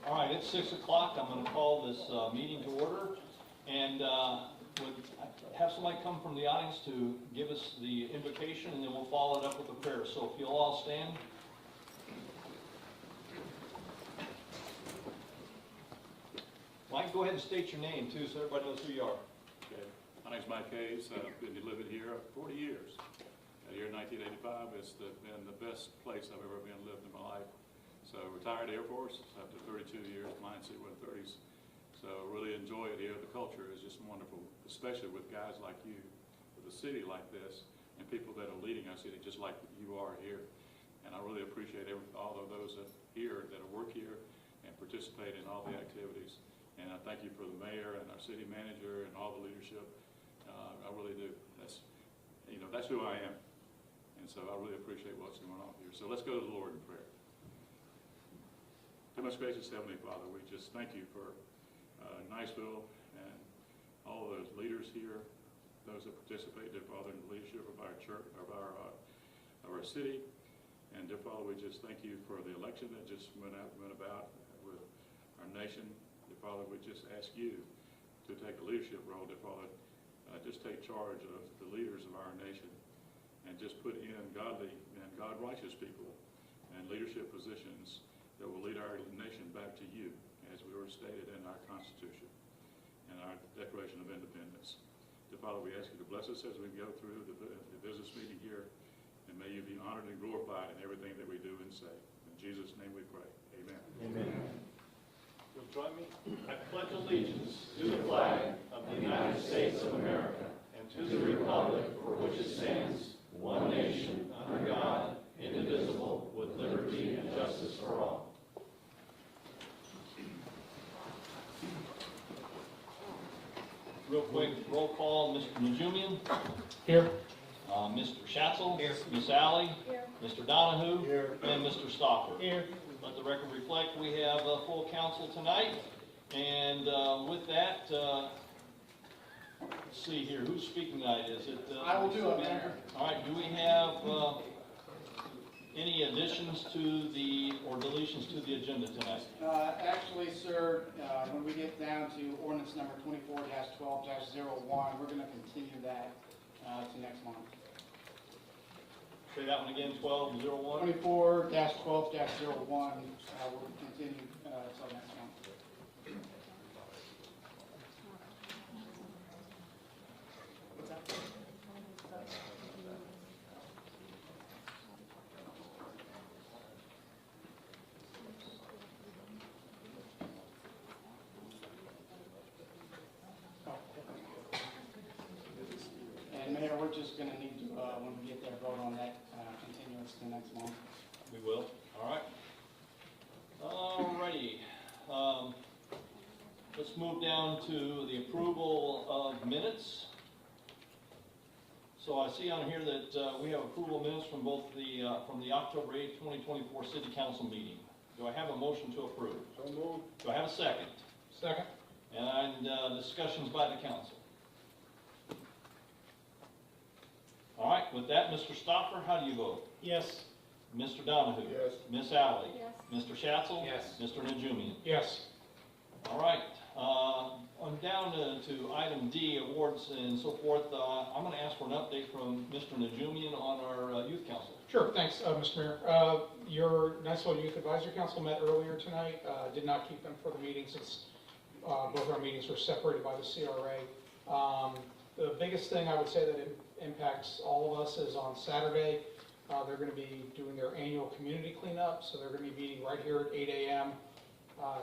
All right, it's 6 o'clock. I'm going to call this meeting to order. And would have somebody come from the audience to give us the invocation, and then we'll follow it up with a prayer. So if you'll all stand. Well, I can go ahead and state your name, too, so everybody knows who you are. Okay. My name's Mike Hayes. I've been living here 40 years. The year 1985 has been the best place I've ever been lived in my life. So retired Air Force after 32 years, flying C-130s. So really enjoy it here. The culture is just wonderful, especially with guys like you, with a city like this, and people that are leading our city just like you are here. And I really appreciate all of those here that work here and participate in all the activities. And I thank you for the mayor and our city manager and all the leadership. I really do. That's who I am. And so I really appreciate what's going on here. So let's go to the Lord in prayer. Dear most gracious Heavenly Father, we just thank you for Niceville and all those leaders here, those that participate, dear Father, in the leadership of our church, of our city. And dear Father, we just thank you for the election that just went about with our nation. Dear Father, we just ask you to take a leadership role, dear Father. Just take charge of the leaders of our nation and just put in godly and God-righteous people and leadership positions that will lead our nation back to you, as we were stated in our Constitution and our Declaration of Independence. Dear Father, we ask you to bless us as we go through the business meeting here, and may you be honored and glorified in everything that we do and say. In Jesus' name we pray. Amen. Amen. You'll join me? I pledge allegiance to the flag of the United States of America and to the republic for which it stands, one nation, under God, indivisible, with liberty and justice for all. Real quick, roll call, Mr. Najumian. Here. Mr. Schatzel. Here. Miss Alley. Here. Mr. Donahue. Here. And Mr. Stoffer. Here. Let the record reflect we have a full council tonight. And with that, let's see here, who's speaking tonight? Is it? I will do it, Mayor. All right, do we have any additions to or deletions to the agenda tonight? Actually, sir, when we get down to ordinance number 24-12-01, we're going to continue that to next month. Say that one again, 1201? 24-12-01 will continue until next month. What's that? And Mayor, we're just going to need to, when we get there, vote on that continuance to next month. We will, all right. Alrighty. Let's move down to the approval of minutes. So I see on here that we have approval of minutes from both from the October 8th, 2024 City Council meeting. Do I have a motion to approve? So moved. Do I have a second? Second. And discussions by the council. All right, with that, Mr. Stoffer, how do you vote? Yes. Mr. Donahue? Yes. Miss Alley? Yes. Mr. Schatzel? Yes. Mr. Najumian? Yes. All right, I'm down to item D, awards and so forth. I'm going to ask for an update from Mr. Najumian on our youth council. Sure, thanks, Mr. Mayor. Your Niceville Youth Advisory Council met earlier tonight. Did not keep them for the meeting since both our meetings were separated by the CRA. The biggest thing I would say that impacts all of us is on Saturday. They're going to be doing their annual community cleanup, so they're going to be meeting right here at 8 a.m.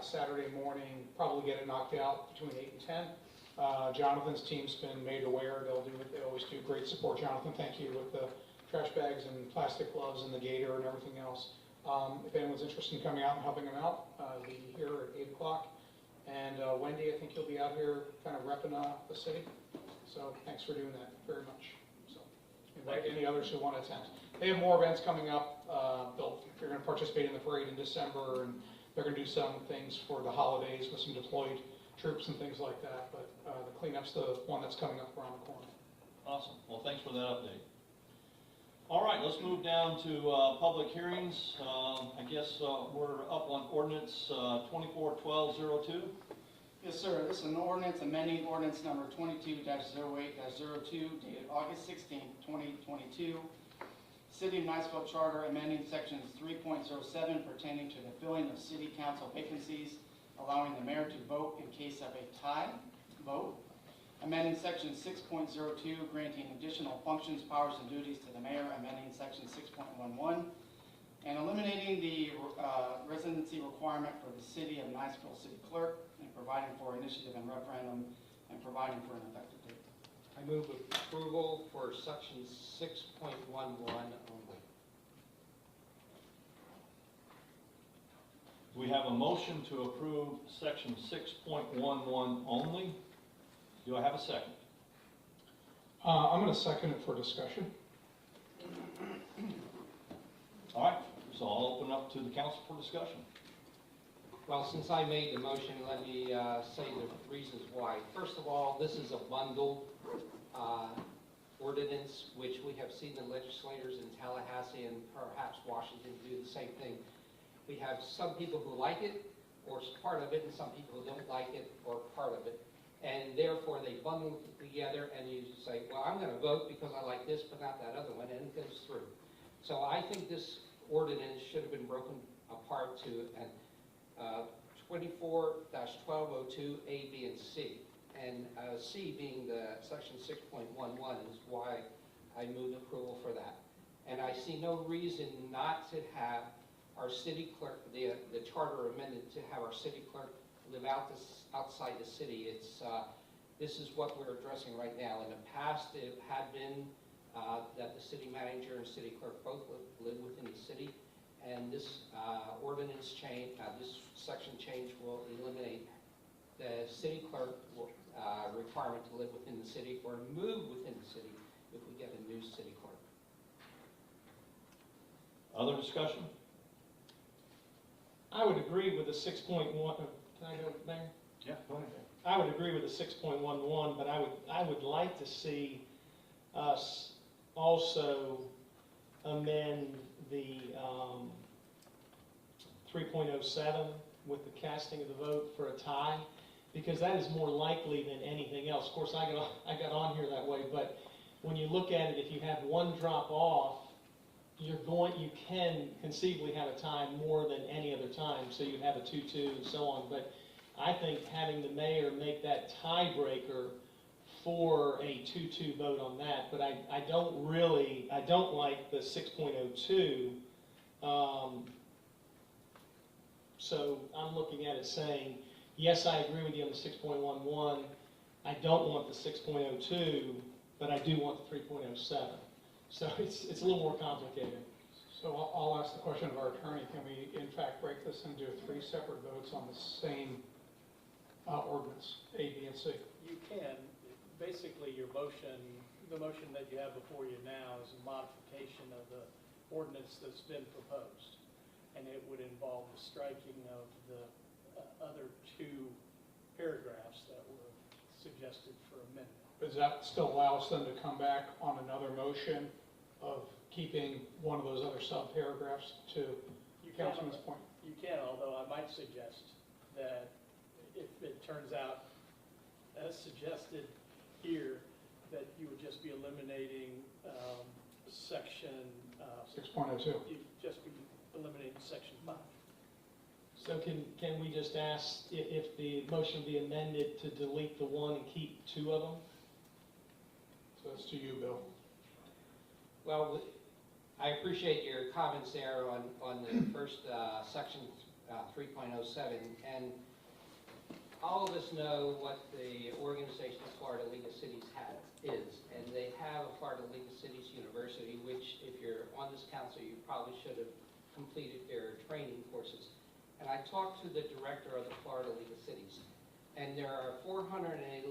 Saturday morning, probably get it knocked out between 8 and 10. Jonathan's team's been made aware. They'll do what they always do. Great support, Jonathan. Thank you with the trash bags and plastic gloves and the gator and everything else. If anyone's interested in coming out and helping them out, we'll be here at 8 o'clock. And Wendy, I think you'll be out here kind of repping the city. So thanks for doing that very much. So invite any others who want to attend. They have more events coming up. They're going to participate in the parade in December, and they're going to do some things for the holidays with some deployed troops and things like that. But the cleanup's the one that's coming up around the corner. Awesome. Well, thanks for that update. All right, let's move down to public hearings. I guess we're up on ordinance 241202. Yes, sir. This is an ordinance amending ordinance number 22-08-02 dated August 16, 2022. City of Niceville Charter amending sections 3.07 pertaining to the filling of city council vacancies, allowing the mayor to vote in case of a tie vote. Amending section 6.02, granting additional functions, powers, and duties to the mayor. Amending section 6.11, and eliminating the residency requirement for the city of Niceville city clerk, and providing for initiative and referendum, and providing for an effective date. I move approval for section 6.11 only. We have a motion to approve section 6.11 only. Do I have a second? I'm going to second it for discussion. All right, so I'll open up to the council for discussion. Well, since I made the motion, let me say the reasons why. First of all, this is a bundled ordinance, which we have seen the legislators in Tallahassee and perhaps Washington do the same thing. We have some people who like it, or part of it, and some people who don't like it, or part of it. And therefore, they bundle it together, and you say, well, I'm going to vote because I like this, but not that other one, and it goes through. So I think this ordinance should have been broken apart to 24-1202 A, B, and C. And C being the section 6.11 is why I move approval for that. And I see no reason not to have our city clerk, the charter amended to have our city clerk live outside the city. This is what we're addressing right now. In the past, it had been that the city manager and city clerk both live within the city, and this ordinance change, this section change will eliminate the city clerk requirement to live within the city or move within the city if we get a new city clerk. Other discussion? I would agree with the 6.1, can I go, Mayor? Yeah, go ahead. I would agree with the 6.11, but I would like to see us also amend the 3.07 with the casting of the vote for a tie, because that is more likely than anything else. Of course, I got on here that way, but when you look at it, if you have one drop off, you can conceivably have a tie more than any other time, so you have a 2-2 and so on. But I think having the mayor make that tiebreaker for a 2-2 vote on that, but I don't like the 6.02. So I'm looking at it saying, yes, I agree with you on the 6.11. I don't want the 6.02, but I do want the 3.07. So it's a little more complicated. So I'll ask the question of our attorney, can we in fact break this into 3 separate votes on the same ordinance, A, B, and C? You can. Basically, your motion, the motion that you have before you now is a modification of the ordinance that's been proposed. And it would involve the striking of the other 2 paragraphs that were suggested for amendment. Does that still allow us then to come back on another motion of keeping one of those other sub-paragraphs to Councilman's point? You can, although I might suggest that if it turns out as suggested here, that you would just be eliminating section 6.02. you'd just be eliminating section 5. So can we just ask if the motion be amended to delete the 1 and keep 2 of them? So that's to you, Bill. Well, I appreciate your comments there on the first section 3.07, and all of us know what the organization of Florida League of Cities is, and they have a Florida League of Cities University, which if you're on this council, you probably should have completed their training courses. And I talked to the director of the Florida League of Cities, and there are 411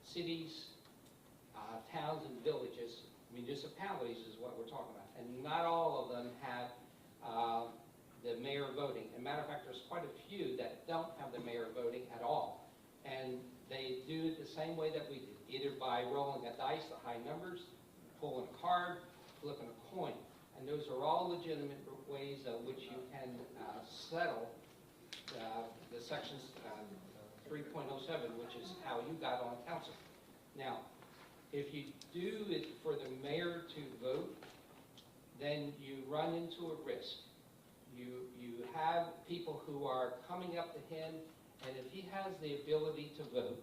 cities, towns and villages, municipalities is what we're talking about, and not all of them have the mayor voting. As a matter of fact, there's quite a few that don't have the mayor voting at all, and they do it the same way that we do, either by rolling a dice, the high numbers, pulling a card, flipping a coin. And those are all legitimate ways of which you can settle the sections 3.07, which is how you got on council. Now, if you do it for the mayor to vote, then you run into a risk. You have people who are coming up to him, and if he has the ability to vote,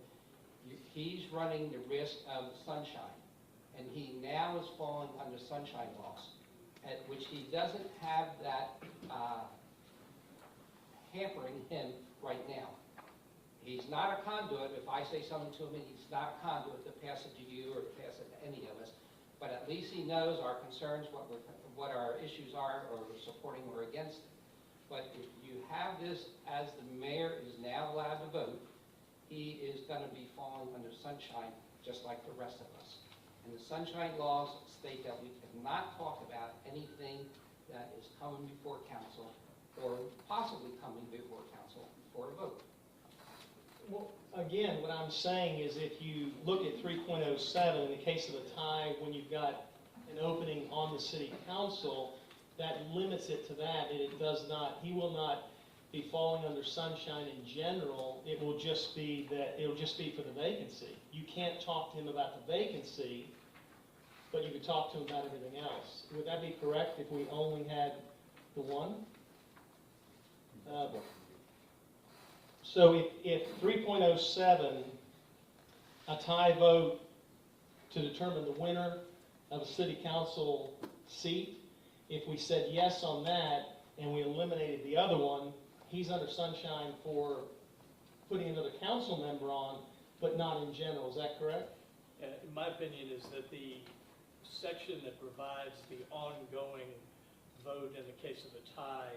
he's running the risk of sunshine. And he now is falling under sunshine laws, at which he doesn't have that hampering him right now. He's not a conduit. If I say something to him, he's not a conduit to pass it to you or to pass it to any of us. But at least he knows our concerns, what our issues are, or we're supporting or against it. But if you have this as the mayor is now allowed to vote, he is going to be falling under sunshine just like the rest of us. And the sunshine laws state that we cannot talk about anything that is coming before council or possibly coming before council for a vote. Well, again, what I'm saying is if you look at 3.07, in the case of a tie, when you've got an opening on the city council, that limits it to that, and it does not, he will not be falling under sunshine in general. It will just be that, it'll just be for the vacancy. You can't talk to him about the vacancy, but you could talk to him about everything else. Would that be correct if we only had the one? So if 3.07, a tie vote to determine the winner of a city council seat, if we said yes on that and we eliminated the other one, he's under sunshine for putting another council member on, but not in general. Is that correct? In my opinion, is that the section that provides the ongoing vote in the case of a tie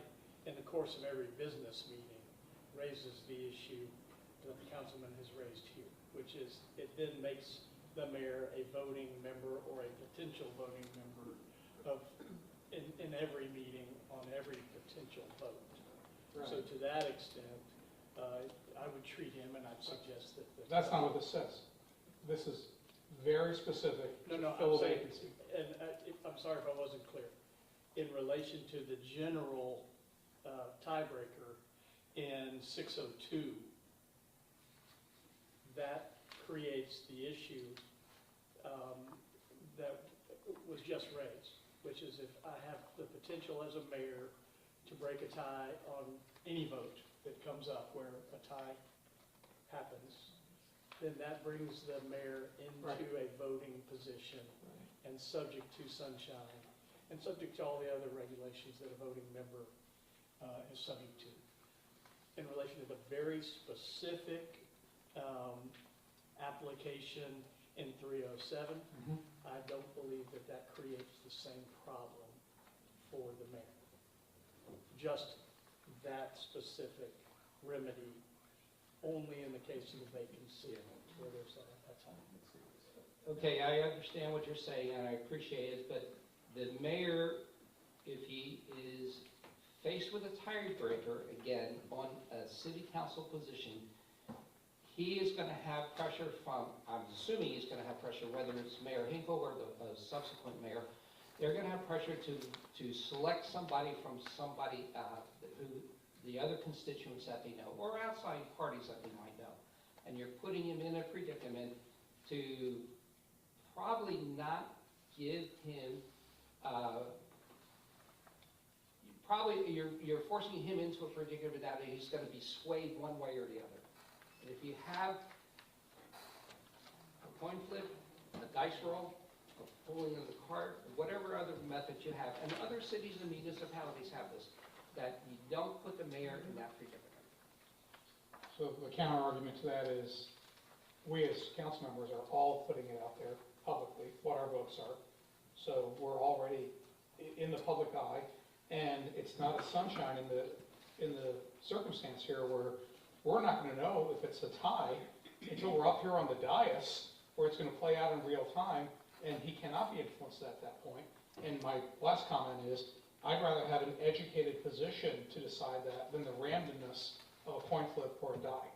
in the course of every business meeting raises the issue that the councilman has raised here, which is it then makes the mayor a voting member or a potential voting member of in every meeting on every potential vote. Right. So to that extent, I would treat him, and I'd suggest that. That's not what this says. This is very specific. No, to fill I'm a saying, vacancy. and I'm sorry if I wasn't clear. In relation to the general tiebreaker in 602, that creates the issue that was just raised, which is if I have the potential as a mayor to break a tie on any vote that comes up where a tie happens, then that brings the mayor into a voting position and subject to sunshine and subject to all the other regulations that a voting member is subject to. In relation to the very specific application in 307, I don't believe that that creates the same problem for the mayor. Just that specific remedy only in the case of the vacancy where there's a time. Okay, I understand what you're saying, and I appreciate it, but the mayor, if he is faced with a tiebreaker, again, on a city council position, he is going to have pressure from, I'm assuming he's going to have pressure, whether it's Mayor Hinkle or the subsequent mayor, they're going to have pressure to select somebody from somebody who the other constituents that they know, or outside parties that they might know. And you're putting him in a predicament to probably not give him, you're forcing him into a predicament that he's going to be swayed one way or the other. And if you have a coin flip, a dice roll, a pulling of the card, whatever other method you have, and other cities and municipalities have this, that you don't put the mayor in that predicament. So the counter argument to that is, we as council members are all putting it out there publicly, what our votes are. So we're already in the public eye, and it's not a sunshine in the circumstance here where we're not going to know if it's a tie until we're up here on the dais, where it's going to play out in real time, and he cannot be influenced at that point. And my last comment is, I'd rather have an educated position to decide that than the randomness of a coin flip or a die.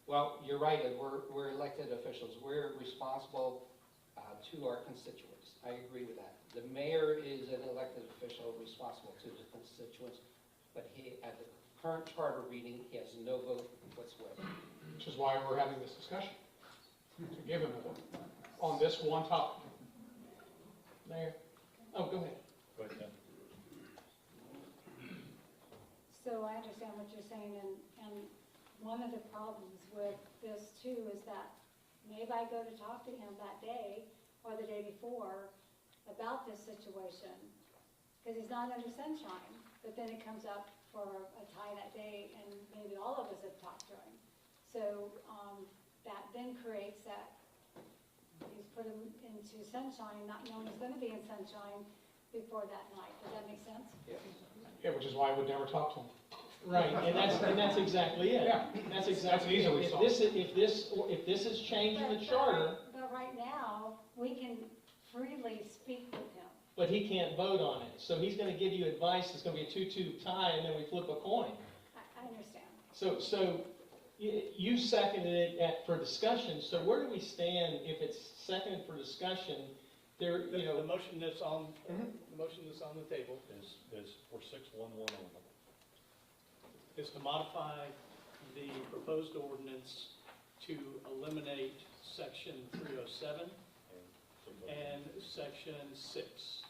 Well, you're right, we're elected officials. We're responsible to our constituents. I agree with that. The mayor is an elected official responsible to the constituents, but he, at the current charter reading, he has no vote whatsoever. Which is why we're having this discussion, to give him a vote on this one topic. Mayor? Oh, go ahead. Go ahead, Tim. So I understand what you're saying, and one of the problems with this too is that maybe I go to talk to him that day or the day before about this situation, because he's not under sunshine, but then it comes up for a tie that day, and maybe all of us have talked to him. So that then creates that he's put him into sunshine, not knowing he's going to be in sunshine before that night. Does that make sense? Yeah, which is why I would never talk to him. Right, and that's exactly it. Yeah. That's exactly it. easily solved. If this is changing the charter, But right now, we can freely speak with him. but he can't vote on it, so he's gonna give you advice, it's gonna be a 2-2 tie, and then we flip a coin. I understand. So you seconded it for discussion, so where do we stand if it's seconded for discussion? There, you The know, motion that's on, the motion that's on the table Is for 611 only. is to modify the proposed ordinance to eliminate section 307 and section 6.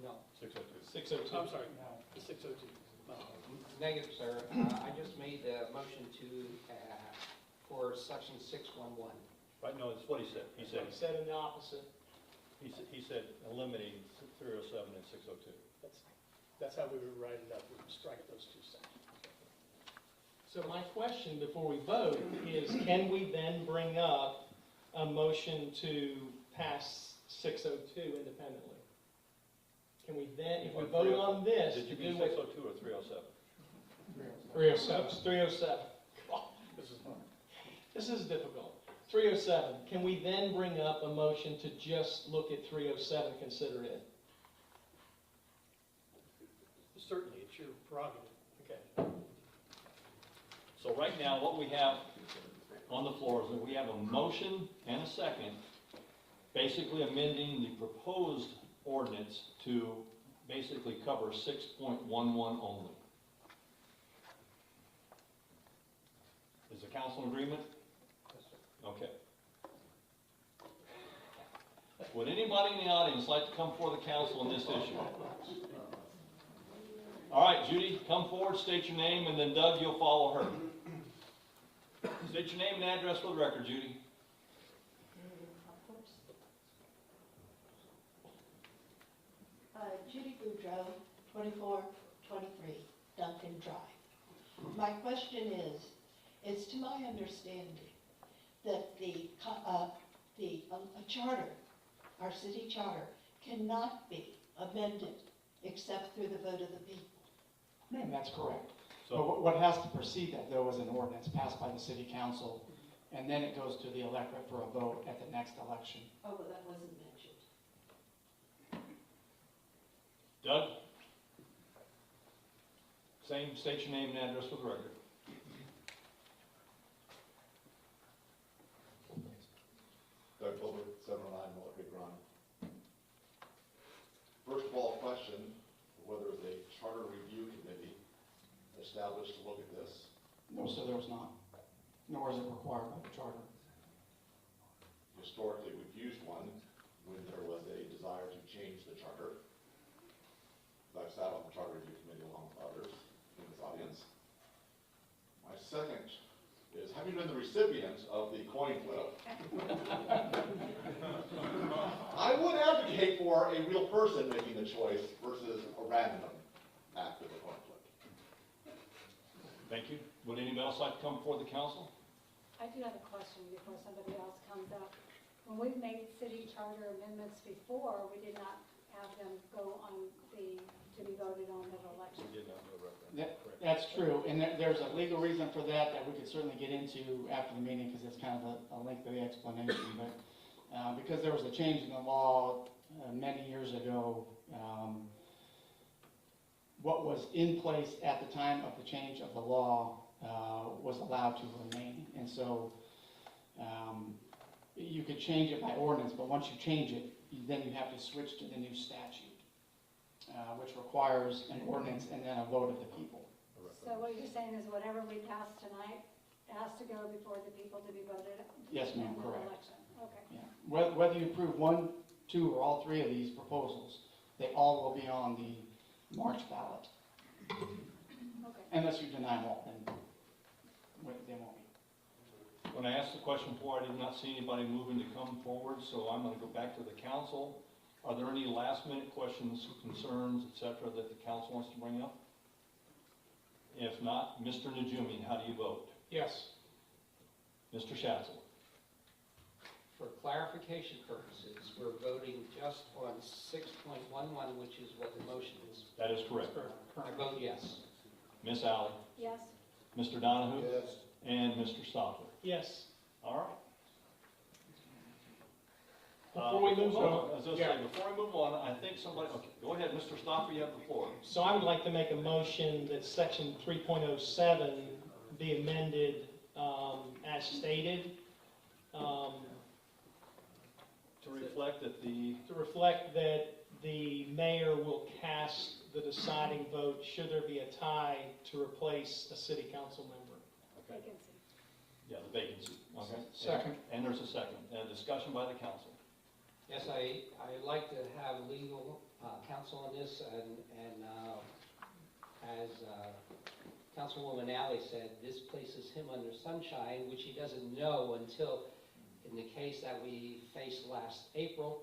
No. 602. 602. I'm sorry, the 602. Negative, sir. I just made the motion for section 611. Right, no, it's what he said. He said, He said in the opposite. he said eliminating 307 and 602. That's how we would write it up, we would strike those two sections. So my question before we vote is, can we then bring up a motion to pass 602 independently? Can we then, if we vote on this, Did you to mean do what? 602 or 307? 307. It's 307. This is This is difficult. 307, can we then bring up a motion to just look at 307, consider it? certainly, it's your prerogative. Okay. So right now, what we have on the floor is that we have a motion and a second, basically amending the proposed ordinance to basically cover 6.11 only. Is the council in agreement? Okay. Would anybody in the audience like to come before the council on this issue? All right, Judy, come forward, state your name, and then Doug, you'll follow her. State your name and address for the record, Judy. Judy Boudreau, 2423 Duncan Drive. My question is, it's to my understanding that the charter, our city charter, cannot be amended except through the vote of the people. And that's correct. So, But what has to precede that, though, is an ordinance passed by the city council, and then it goes to the electorate for a vote at the next election. Oh, well, that wasn't mentioned. Doug? Same, state your name and address for the record. Doug Colbert, 709 Mullet Creek Run. First of all, question whether the charter review committee established to look at this. No, sir, there was not, nor is it required by the charter. Historically, we've used one when there was a desire to change the charter. I've sat on the charter review committee along with others in this audience. My second is, have you been the recipient of the coin flip? I would advocate for a real person making the choice versus a random act of a coin flip. Thank you. Would anybody else like to come before the council? I do have a question before somebody else comes up. When we've made city charter amendments before, we did not have them go on to be voted on at election. We did not do a referendum. That's true, and there's a legal reason for that we could certainly get into after the meeting, because it's kind of a lengthy explanation, but because there was a change in the law many years ago, what was in place at the time of the change of the law was allowed to remain, and so You could change it by ordinance, but once you change it, then you have to switch to the new statute, which requires an ordinance and then a vote of the people. So what you're saying is whatever we pass tonight has to go before the people to be voted? Yes, ma'am, in the correct. election. Okay. Yeah. Whether you approve one, two, or all three of these proposals, they all will be on the March ballot. Okay. Unless you deny them all, then they won't be. When I asked the question before, I did not see anybody moving to come forward, so I'm gonna go back to the council. Are there any last minute questions, concerns, et cetera, that the council wants to bring up? If not, Mr. Najumi, how do you vote? Yes. Mr. Schatzel? For clarification purposes, we're voting just on 6.11, which is what the motion is. That is correct. I vote yes. Miss Alley? Yes? Mr. Donahue? Yes. And Mr. Stopper? Yes. All right. Before we move on, I was gonna say, before we move on, I think somebody, okay, go ahead, Mr. Stopper, you have the floor. so I would like to make a motion that section 3.07 be amended as stated, To reflect that the, to reflect that the mayor will cast the deciding vote should there be a tie to replace a city council member. Vacancy. yeah, the vacancy, okay? Second. And there's a second, discussion by the council. Yes, I'd like to have legal counsel on this, and as Councilwoman Alley said, this places him under sunshine, which he doesn't know until, in the case that we faced last April,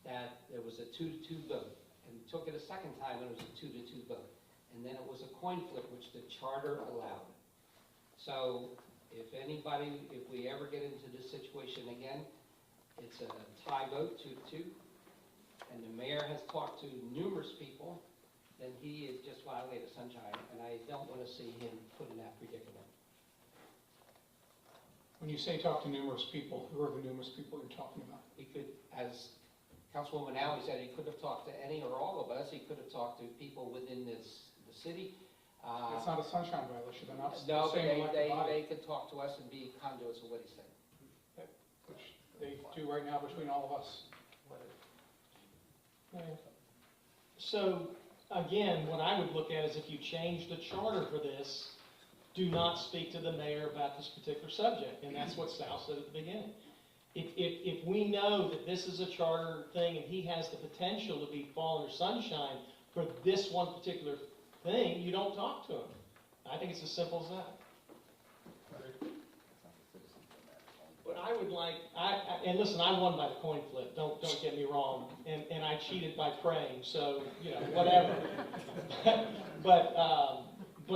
that there was a 2-2 vote, and took it a second time, and it was a 2-2 vote. And then it was a coin flip, which the charter allowed. So if we ever get into this situation again, it's a tie vote, 2-2, and the mayor has talked to numerous people, then he has just violated sunshine, and I don't want to see him put in that predicament. When you say talk to numerous people, who are the numerous people you're talking about? He could, as Councilwoman Alley said, he could have talked to any or all of us, he could have talked to people within the city. It's not a sunshine violation, they're not No, but saying elected body, they could talk to us and be conduits of what he said. which they do right now between all of us. So, again, what I would look at is if you change the charter for this, do not speak to the mayor about this particular subject, and that's what Sal said at the beginning. If we know that this is a charter thing and he has the potential to be fall under sunshine for this one particular thing, you don't talk to him. I think it's as simple as that. But I would like, and listen, I won by the coin flip, don't get me wrong, and I cheated by praying, so, whatever. But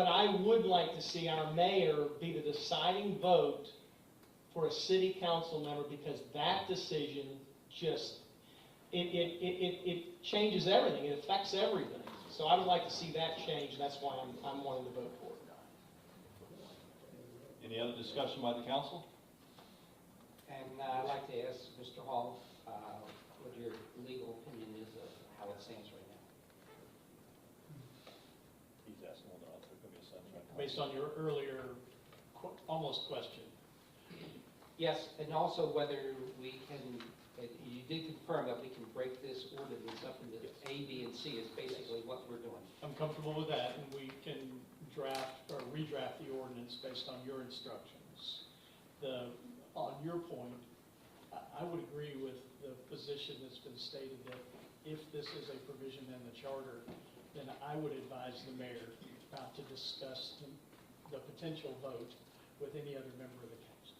I would like to see our mayor be the deciding vote for a city council member, because that decision just, it changes everything, it affects everything. So I would like to see that change, and that's why I'm wanting to vote for it. Any other discussion by the council? And I'd like to ask Mr. Hall what your legal opinion is of how it stands right now. He's asking whether or not there could be a sunshine. Based on your earlier almost question. Yes, and also whether we can, you did confirm that we can break this ordinance up into A, B, and C is basically what we're doing. I'm comfortable with that, and we can draft or redraft the ordinance based on your instructions. On your point, I would agree with the position that's been stated that if this is a provision in the charter, then I would advise the mayor not to discuss the potential vote with any other member of the council.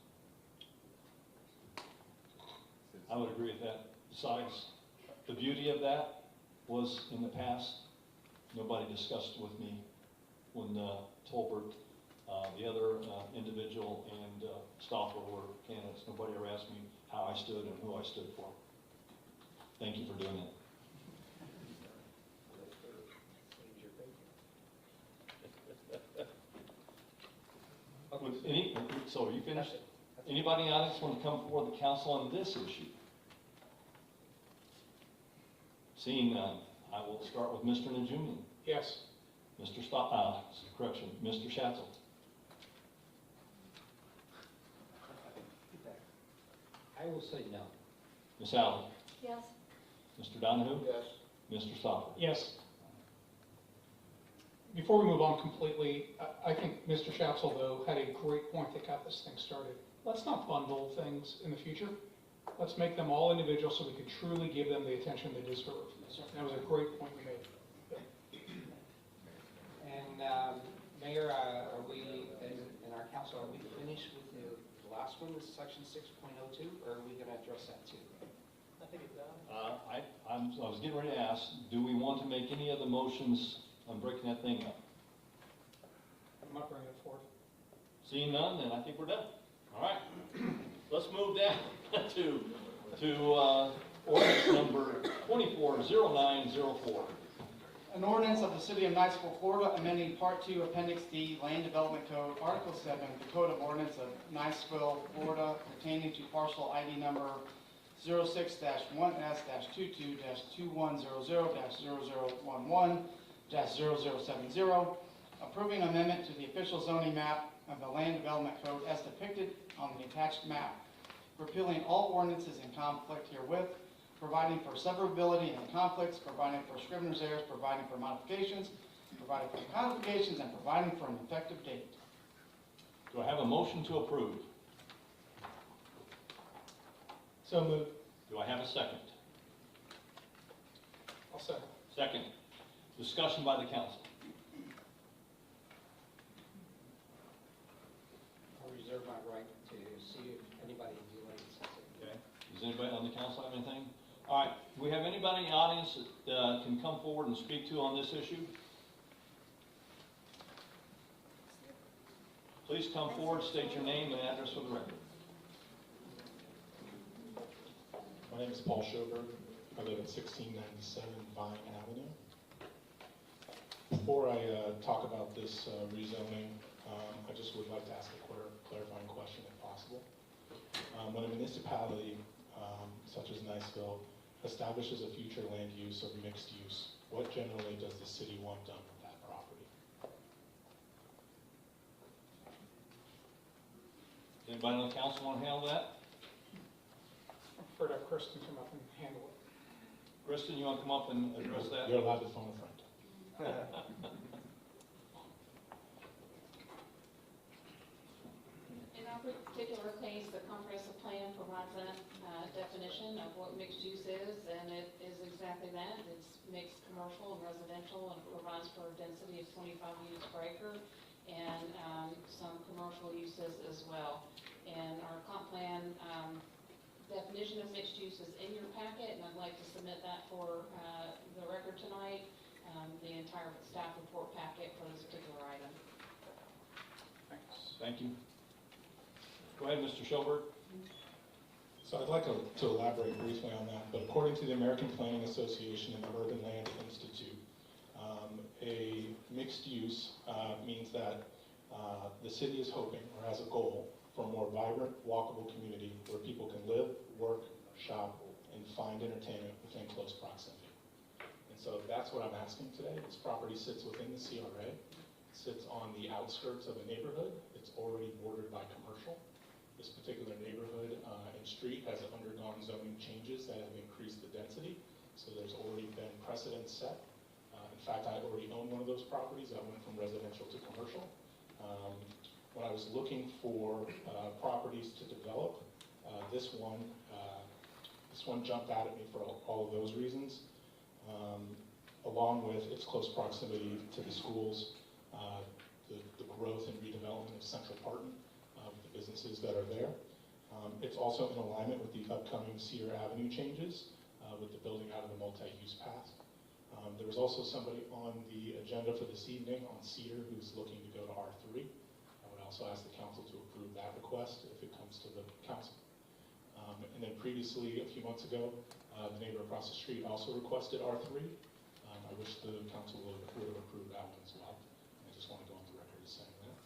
I would agree with that. Besides, the beauty of that was in the past, nobody discussed with me when Tolbert, the other individual, and Stoffer were candidates. Nobody ever asked me how I stood and who I stood for. Thank you for doing that. So are you finished? Anybody in the audience want to come forward the council on this issue? Seeing none, I will start with Mr. Najumi. Yes. Mr. Mr. Schatzel. I will say no. Ms. Allen? Yes, Mr. Donahue? Yes. Mr. Stopper? Yes. Before we move on completely, I think Mr. Shapsel, though, had a great point that got this thing started. Let's not bundle things in the future. Let's make them all individual so we can truly give them the attention they deserve. That was a great point you made. And Mayor, are we, in our council, are we finished with the last one, this section 6.02, or are we going to address that too? I think it's done. I was getting ready to ask, do we want to make any other motions on breaking that thing up? I'm not bringing it forward. Seeing none, then I think we're done. All right, let's move down to ordinance number 240904. An ordinance of the City of Niceville, Florida, amending Part 2, Appendix D, Land Development Code, Article 7, the Code of Ordinance of Niceville, Florida, pertaining to parcel ID number 06-1S-22-2100-0011-0070, approving amendment to the official zoning map of the Land Development Code as depicted on the attached map, repealing all ordinances in conflict herewith, providing for severability and conflicts, providing for scrivener's errors, providing for modifications, providing for codifications, and providing for an effective date. Do I have a motion to approve? So moved. Do I have a second? I'll second. Second. Discussion by the council. I'll reserve my right to see if anybody in the audience has anything. Okay. Does anybody on the council have anything? All right, do we have anybody in the audience that can come forward and speak to on this issue? Please come forward, state your name and address for the record. My name is Paul Schober. I live at 1697 Vine Avenue. Before I talk about this rezoning, I just would like to ask a clarifying question if possible. When a municipality such as Niceville establishes a future land use of mixed use, what generally does the city want done with that property? Does anybody on the council want to handle that? I prefer to have Kristen come up and handle it. Kristen, you want to come up and address that? You're allowed to phone a friend. In our particular case, the comprehensive plan provides that definition of what mixed use is, and it is exactly that. It's mixed commercial and residential, and provides for a density of 25 units per acre, and some commercial uses as well. And our comp plan definition of mixed use is in your packet, and I'd like to submit that for the record tonight, the entire staff report packet for this particular item. Thanks. Thank you. Go ahead, Mr. Schober. So I'd like to elaborate briefly on that, but according to the American Planning Association and the Urban Land Institute, a mixed use means that the city is hoping or has a goal for a more vibrant, walkable community where people can live, work, shop, and find entertainment within close proximity. And so that's what I'm asking today. This property sits within the CRA, sits on the outskirts of a neighborhood. It's already bordered by commercial. This particular neighborhood and street has undergone zoning changes that have increased the density, so there's already been precedent set. In fact, I already own one of those properties that went from residential to commercial. When I was looking for properties to develop, this one jumped out at me for all of those reasons, along with its close proximity to the schools, the growth and redevelopment of Central Parton, the businesses that are there. It's also in alignment with the upcoming Cedar Avenue changes, with the building out of the multi-use path. There was also somebody on the agenda for this evening on Cedar who's looking to go to R3. I would also ask the council to approve that request if it comes to the council. And then previously, a few months ago, the neighbor across the street also requested R3. I wish the council would have approved that one as well. I just want to go on the record as saying that.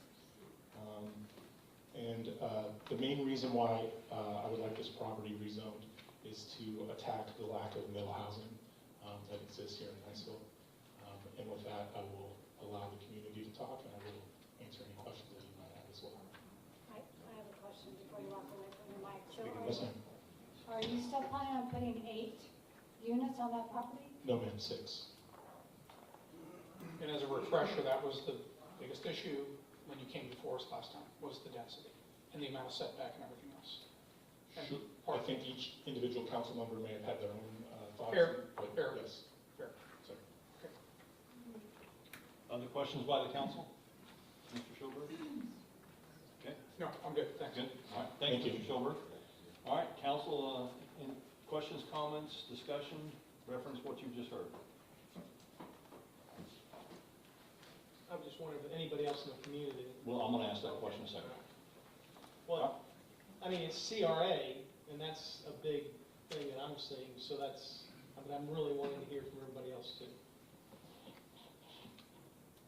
The main reason why I would like this property rezoned is to attack the lack of middle housing that exists here in Niceville. And with that, I will allow the community to talk, and I will answer any questions that you might have as well. I have a question before you walk away from the mic. So Yes, ma'am. Are you still planning on putting 8 units on that property? No, ma'am, 6. And as a refresher, that was the biggest issue when you came before us last time, was the density and the amount of setback and everything else. And I think each individual council member may have had their own thoughts. Fair, but fair. Yes. Fair. So, Other questions by the council? Mr. Schulberg? Okay, No, I'm good, thanks. good. All right, thank you, Thank Mr. Schulberg. All right, council, any questions, comments, discussion, reference what you've just heard? I'm just wondering if anybody else in the community. Well, I'm gonna ask that question in a second. Well, I mean, it's CRA, and that's a big thing that I'm seeing, so that's, but I'm really wanting to hear from everybody else too.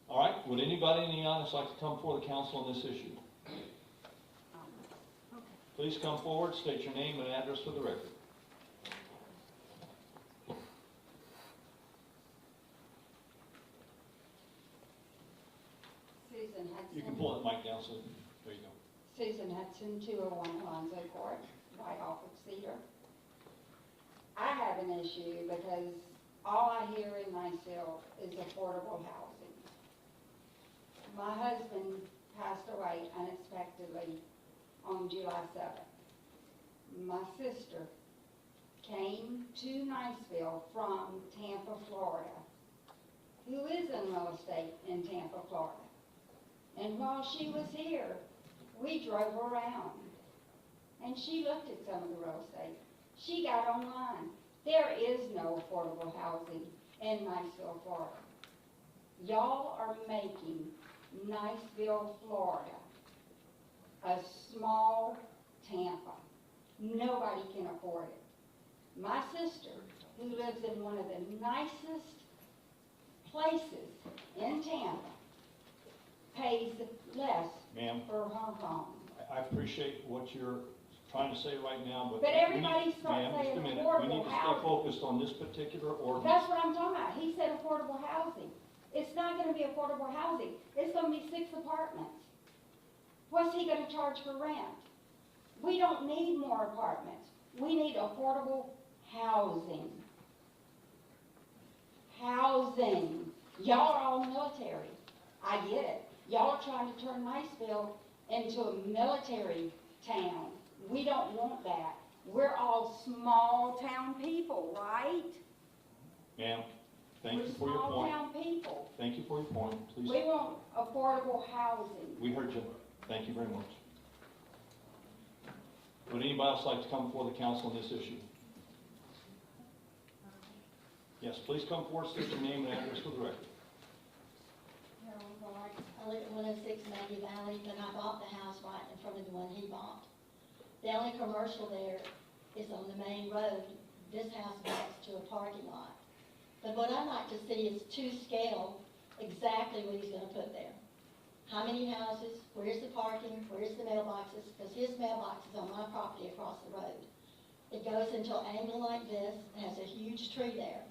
All right, would anybody in the audience like to come before the council on this issue? Please come forward, state your name and address for the record. Susan Hudson. You can pull that mic down, so, there you go. Susan Hudson, 201 Alonzo Court, right off of Cedar. I have an issue because all I hear in Niceville is affordable housing. My husband passed away unexpectedly on July 7th. My sister came to Niceville from Tampa, Florida, who is in real estate in Tampa, Florida. And while she was here, we drove around, and she looked at some of the real estate. She got online. There is no affordable housing in Niceville, Florida. Y'all are making Niceville, Florida, a small Tampa. Nobody can afford it. My sister, who lives in one of the nicest places in Tampa, pays less Ma'am, for her home. I appreciate what you're trying to say right now, but. But everybody we need- starts ma'am, just a saying minute. We affordable need to stay housing. focused on this particular ordinance. That's what I'm talking about. He said affordable housing. It's not gonna be affordable housing. It's gonna be 6 apartments. What's he gonna charge for rent? We don't need more apartments. We need affordable housing. Housing. Y'all are all military. I get it. Y'all are trying to turn Niceville into a military town. We don't want that. We're all small town people, right? Ma'am, thank We're you for your small point. town people. Thank you for your point, please. We want affordable housing. We heard you. Thank you very much. Would anybody else like to come before the council on this issue? Yes, please come forward, state your name and address for the record. Carol Clark. I live at 106 Maggie Valley, but I bought the house right in front of the one he bought. The only commercial there is on the main road. This house backs to a parking lot. But what I'd like to see is to scale exactly what he's gonna put there. How many houses, where's the parking, where's the mailboxes, because his mailbox is on my property across the road. It goes into an angle like this, it has a huge tree there.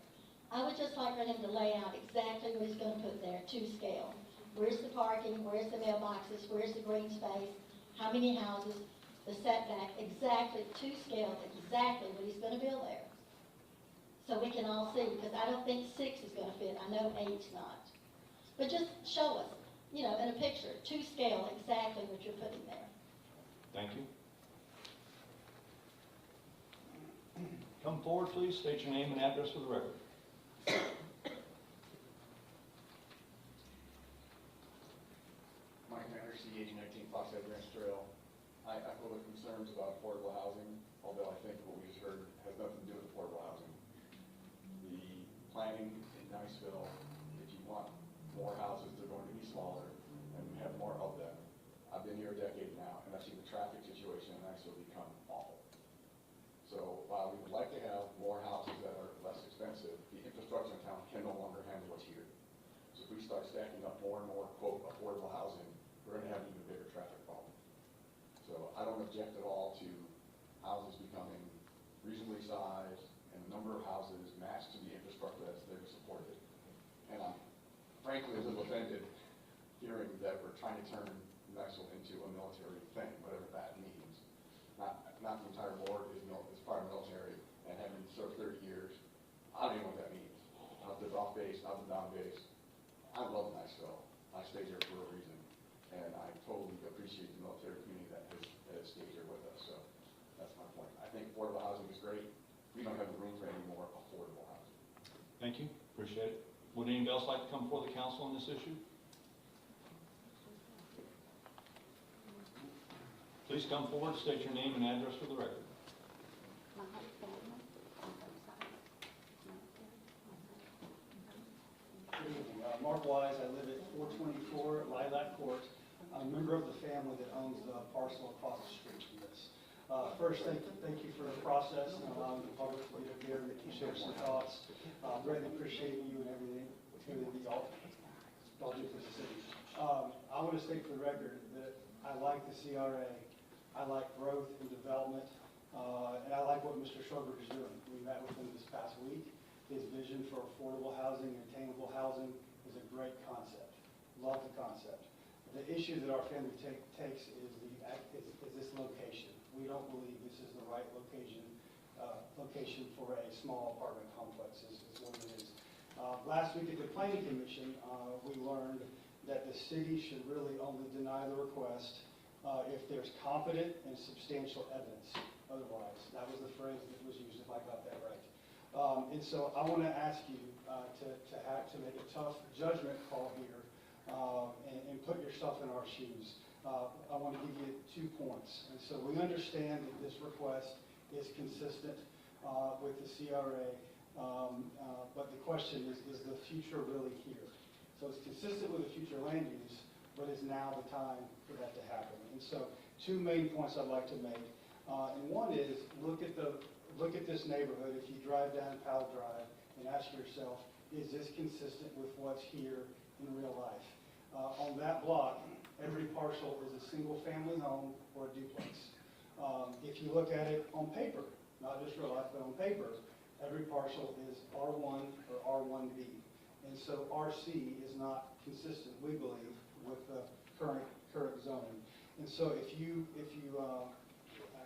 I would just like for him to lay out exactly what he's gonna put there to scale. Where's the parking, where's the mailboxes, where's the green space, how many houses, the setback, exactly to scale, exactly what he's gonna build there. So we can all see, because I don't think 6 is gonna fit, I know 8's not. But just show us, you know, in a picture, to scale, exactly what you're putting there. Thank you. Come forward, please, state your name and address for the record. Mike Anderson, 1819 Fox Head Ranch Trail. I echo the concerns about affordable housing, although I think what we just heard has nothing to do with affordable housing. The planning in Niceville, if you want more houses, they're going to be smaller and have more of them. I've been here a decade now, and I've seen the traffic situation in Niceville become awful. So while we would like to have more houses that are less expensive, the infrastructure in town can no longer handle what's here. So if we start stacking up more and more, quote, affordable housing, we're gonna have an even bigger traffic problem. So I don't object at all to houses becoming reasonably sized and the number of houses matched to the infrastructure that's there to support it. And I'm frankly a little offended hearing that we're trying to turn Niceville into a military thing, whatever that means. Not the entire board is part of the military we don't have the room for any more affordable housing. Thank you, appreciate it. Would anybody else like to come before the council on this issue? Please come forward, state your name and address for the record. Good evening. Mark Wise, I live at 424 Lilac Court. I'm a member of the family that owns the parcel across the street from this. First, thank you for the process and allowing the public to get here and to share some thoughts. Greatly appreciate you and everything to all do for the city. I want to state for the record that I like the CRA. I like growth and development, and I like what Mr. Schoberg is doing. We met with him this past week. His vision for affordable housing and attainable housing is a great concept. Love the concept. The issue that our family takes is this location. We don't believe this is the right location for a small apartment complex is what it is. Last week at the Planning Commission, we learned that the city should really only deny the request if there's competent and substantial evidence. Otherwise, that was the phrase that was used, if I got that right. And so I want to ask you to make a tough judgment call here and put yourself in our shoes. I want to give you 2 points. And so we understand that this request is consistent with the CRA, but the question is the future really here? So it's consistent with the future land use, but is now the time for that to happen? And so 2 main points I'd like to make. And one is look at this neighborhood. If you drive down Powell Drive and ask yourself, is this consistent with what's here in real life? On that block, every parcel is a single family home or a duplex. If you look at it on paper, not just real life, but on paper, every parcel is R1 or R1B. And so RC is not consistent, we believe, with the current zoning. And so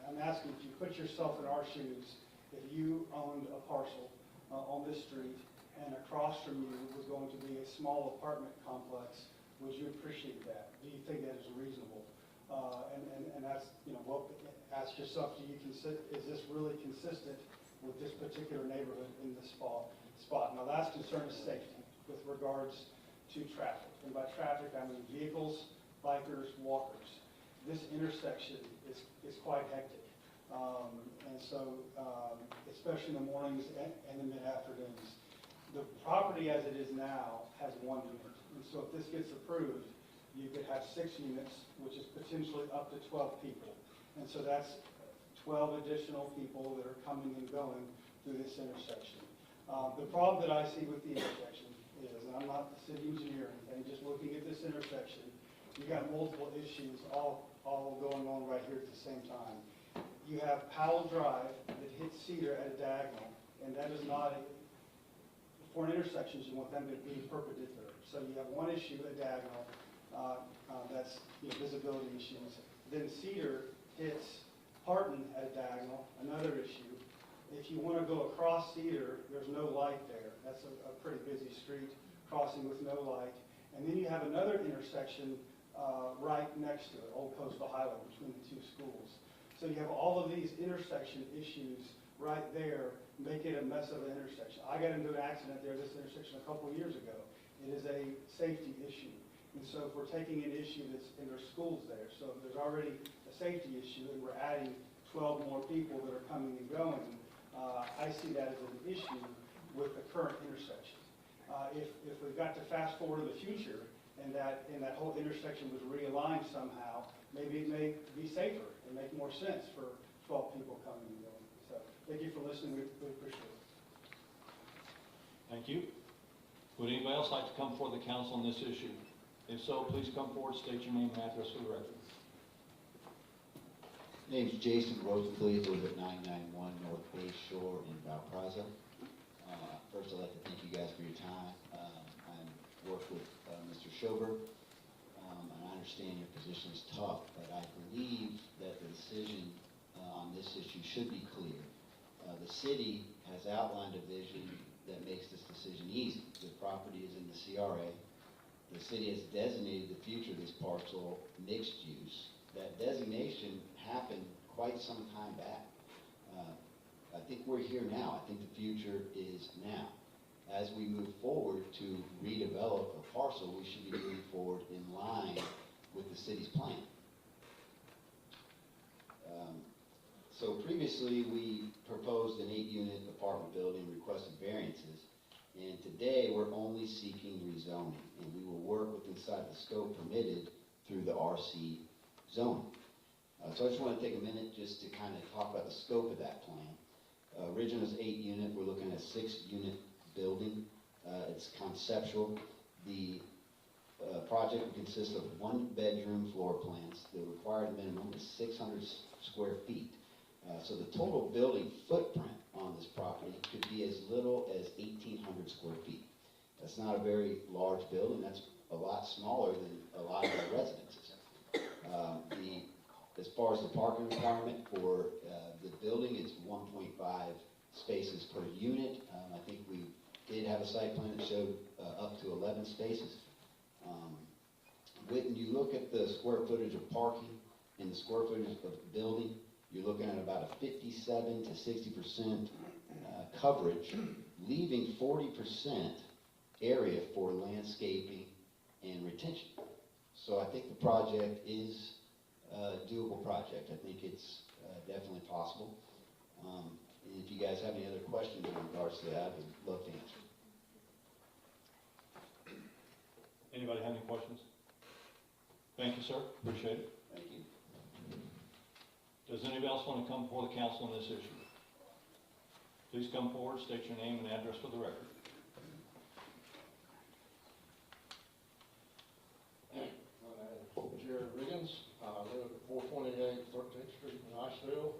I'm asking if you put yourself in our shoes, if you owned a parcel on this street and across from you was going to be a small apartment complex, would you appreciate that? Do you think that is reasonable? And that's, ask yourself, is this really consistent with this particular neighborhood in this spot? Now, last concern is safety with regards to traffic. And by traffic, I mean vehicles, bikers, walkers. This intersection is quite hectic. And so, especially in the mornings and the mid-afternoons. The property as it is now has 1 unit. And so if this gets approved, you could have 6 units, which is potentially up to 12 people. And so that's 12 additional people that are coming and going through this intersection. The problem that I see with the intersection is, and I'm not the city engineer or anything, just looking at this intersection, you got multiple issues all going on right here at the same time. You have Powell Drive that hits Cedar at a diagonal, and that is not for an intersection, you want them to be perpendicular. So you have one issue, a diagonal, that's visibility issues. Then Cedar hits Parton at a diagonal, another issue. If you want to go across Cedar, there's no light there. That's a pretty busy street, crossing with no light. And then you have another intersection right next to it, Old Coastal Highway, between the 2 schools. So you have all of these intersection issues right there, make it a mess of an intersection. I got into an accident there, this intersection, a couple of years ago. It is a safety issue. And so if we're taking an issue that's in their schools there, so there's already a safety issue and we're adding 12 more people that are coming and going, I see that as an issue with the current intersection. If we've got to fast forward to the future and that whole intersection was realigned somehow, maybe it may be safer and make more sense for 12 people coming and going. So thank you for listening. We appreciate it. Thank you. Would anybody else like to come before the council on this issue? If so, please come forward, state your name and address for the record. Name's Jason Rosenfeld, live at 991 North Bay Shore in Valparaiso. First, I'd like to thank you guys for your time. I've worked with Mr. Schober, and I understand your position is tough, but I believe that the decision on this issue should be clear. The city has outlined a vision that makes this decision easy. The property is in the CRA. The city has designated the future of this parcel mixed use. That designation happened quite some time back. I think we're here now. I think the future is now. As we move forward to redevelop a parcel, we should be moving forward in line with the city's plan. So previously, we proposed an 8-unit apartment building, requested variances, and today we're only seeking rezoning, and we will work with inside the scope permitted through the RC zoning. So I just want to take a minute just to kind of talk about the scope of that plan. Original is 8-unit, we're looking at a 6-unit building. It's conceptual. The project will consist of 1-bedroom floor plans. The required minimum is 600 square feet. So the total building footprint on this property could be as little as 1,800 square feet. That's not a very large building. That's a lot smaller than a lot of the residences. As far as the parking requirement for the building, it's 1.5 spaces per unit. I think we did have a site plan that showed up to 11 spaces. When you look at the square footage of parking and the square footage of the building, you're looking at about a 57 to 60% coverage, leaving 40% area for landscaping and retention. So I think the project is a doable project. I think it's definitely possible. And if you guys have any other questions in regards to that, I'd love to answer. Anybody have any questions? Thank you, sir. Appreciate it. Thank you. Does anybody else want to come before the council on this issue? Please come forward, state your name and address for the record. My name is Jared Riggins. I live at 428 13th Street in Niceville.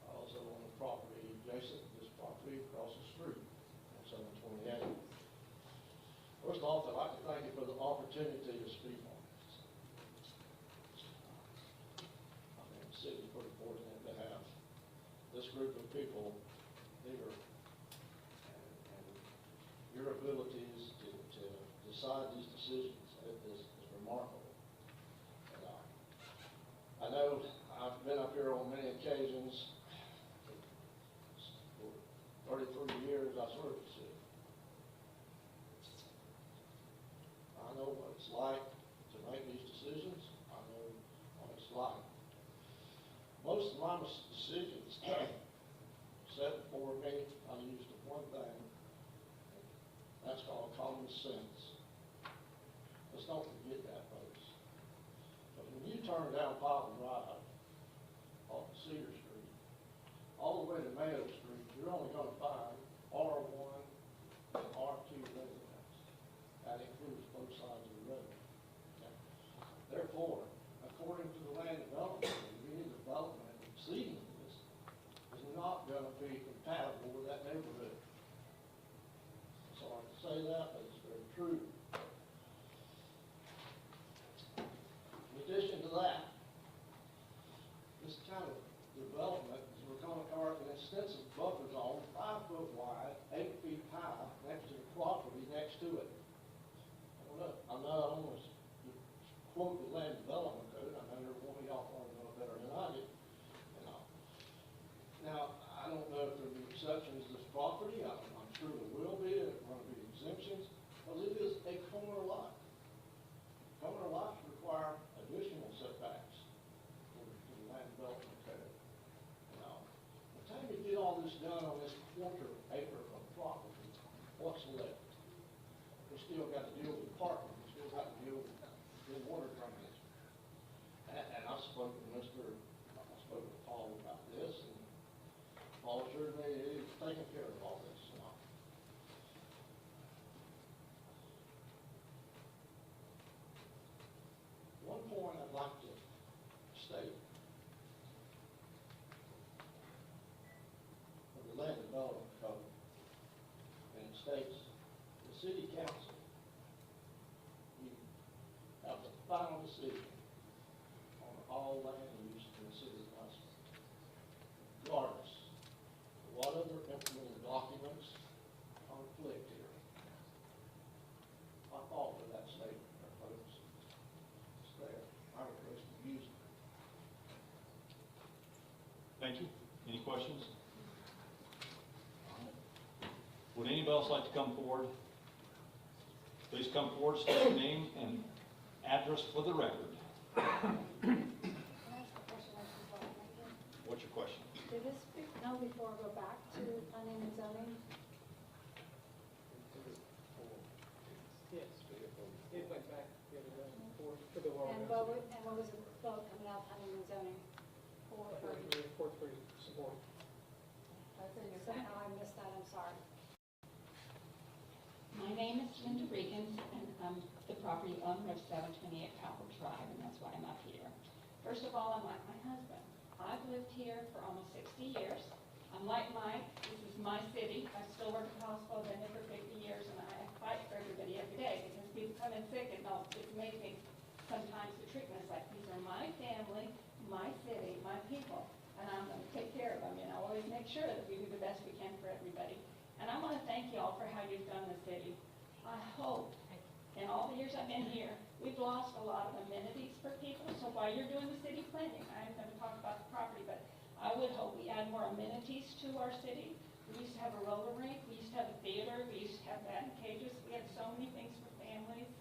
I also own the property adjacent to this property across the street on 728. First off, I'd like to thank you for the opportunity to speak on this. I think the city is pretty fortunate to have this group of people here, and your abilities to decide these decisions is remarkable. And I know I've been up here on many occasions. For 33 years I served the city. I know what it's like to make these decisions. I know what it's like. Most of my decisions set before me, I used one thing. That's called common sense. Let's don't forget that, folks. But when you turn down Poplar Drive off of Cedar Street, all the way to Mayo Street, you're only going to find R1 and R2 residents. That includes both sides of the road. Okay? Therefore, according to the land development, any development exceeding this is not going to be compatible with that neighborhood. Sorry to say that, but it's very true. In addition to that, this kind of development is we're going to carve an extensive buffer zone, 5 foot wide, 8 feet high, next to the property next to it. I'm not only quote the land development code. I know every one of y'all probably know it better than I do. Now, I don't know if there'll be exceptions to this property. I'm sure there will be. There are going to be exemptions, but it is a corner lot. Corner lots require additional setbacks for the land development code. Now, by the time you get all this done on this quarter acre of property, what's left? We still got to deal with parking. We still got to deal with water drainage. And I spoke to Paul about this, and Paul assured me he's taking care of all this. One point I'd like to state of the land development code, and it states the city council have the final decision on all land use in the city of Niceville, regardless of what other implementing documents conflict here. I fall for that statement there, folks. It's there. I request you use it. Thank you. Any questions? Would anybody else like to come forward? Please come forward, state your name and address for the record. Can I ask a question I just want to make it? What's your question? Did this know before go back to planning and zoning? Yes, it went back the other day for the law. And what was the vote coming out planning and zoning? Fourth for support. Somehow I missed that, I'm sorry. My name is Linda Regan, and I'm the property owner of 728 Copper Drive, and that's why I'm up here. First of all, I'm like my husband. I've lived here for almost 60 years. I'm like Mike. This is my city. I still work at the hospital. I've been here for 50 years, and I fight for everybody every day because people come in sick, and it's amazing sometimes the treatment is like, these are my family, my city, my people, and I'm going to take care of them. I'll always make sure that we do the best we can for everybody. And I want to thank you all for how you've done the city. I hope, in all the years I've been here, we've lost a lot of amenities for people. So while you're doing the city planning, I'm going to talk about the property, but I would hope we add more amenities to our city. We used to have a roller rink. We used to have a theater. We used to have batting cages. We had so many things for families.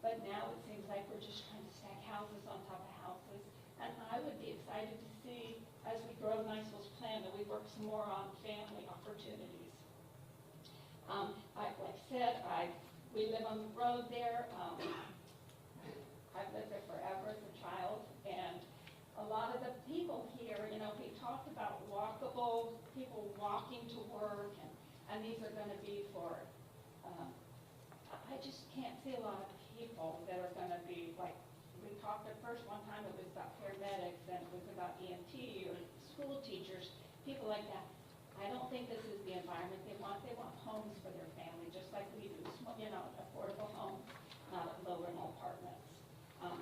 But now it seems like we're just trying to stack houses on top of houses. And I would be excited to see, as we grow Niceville's plan, that we work some more on family opportunities. Like I said, we live on the road there. I've lived there forever as a child, and a lot of the people here, we talked about walkable, people walking to work, and these are going to be for, I just can't see a lot of people that are going to be, like, we talked at first one time, it was about paramedics, and it was about EMT, or school teachers, people like that. I don't think this is the environment they want. They want homes for their family, just like we do, affordable homes, not low-rental apartments.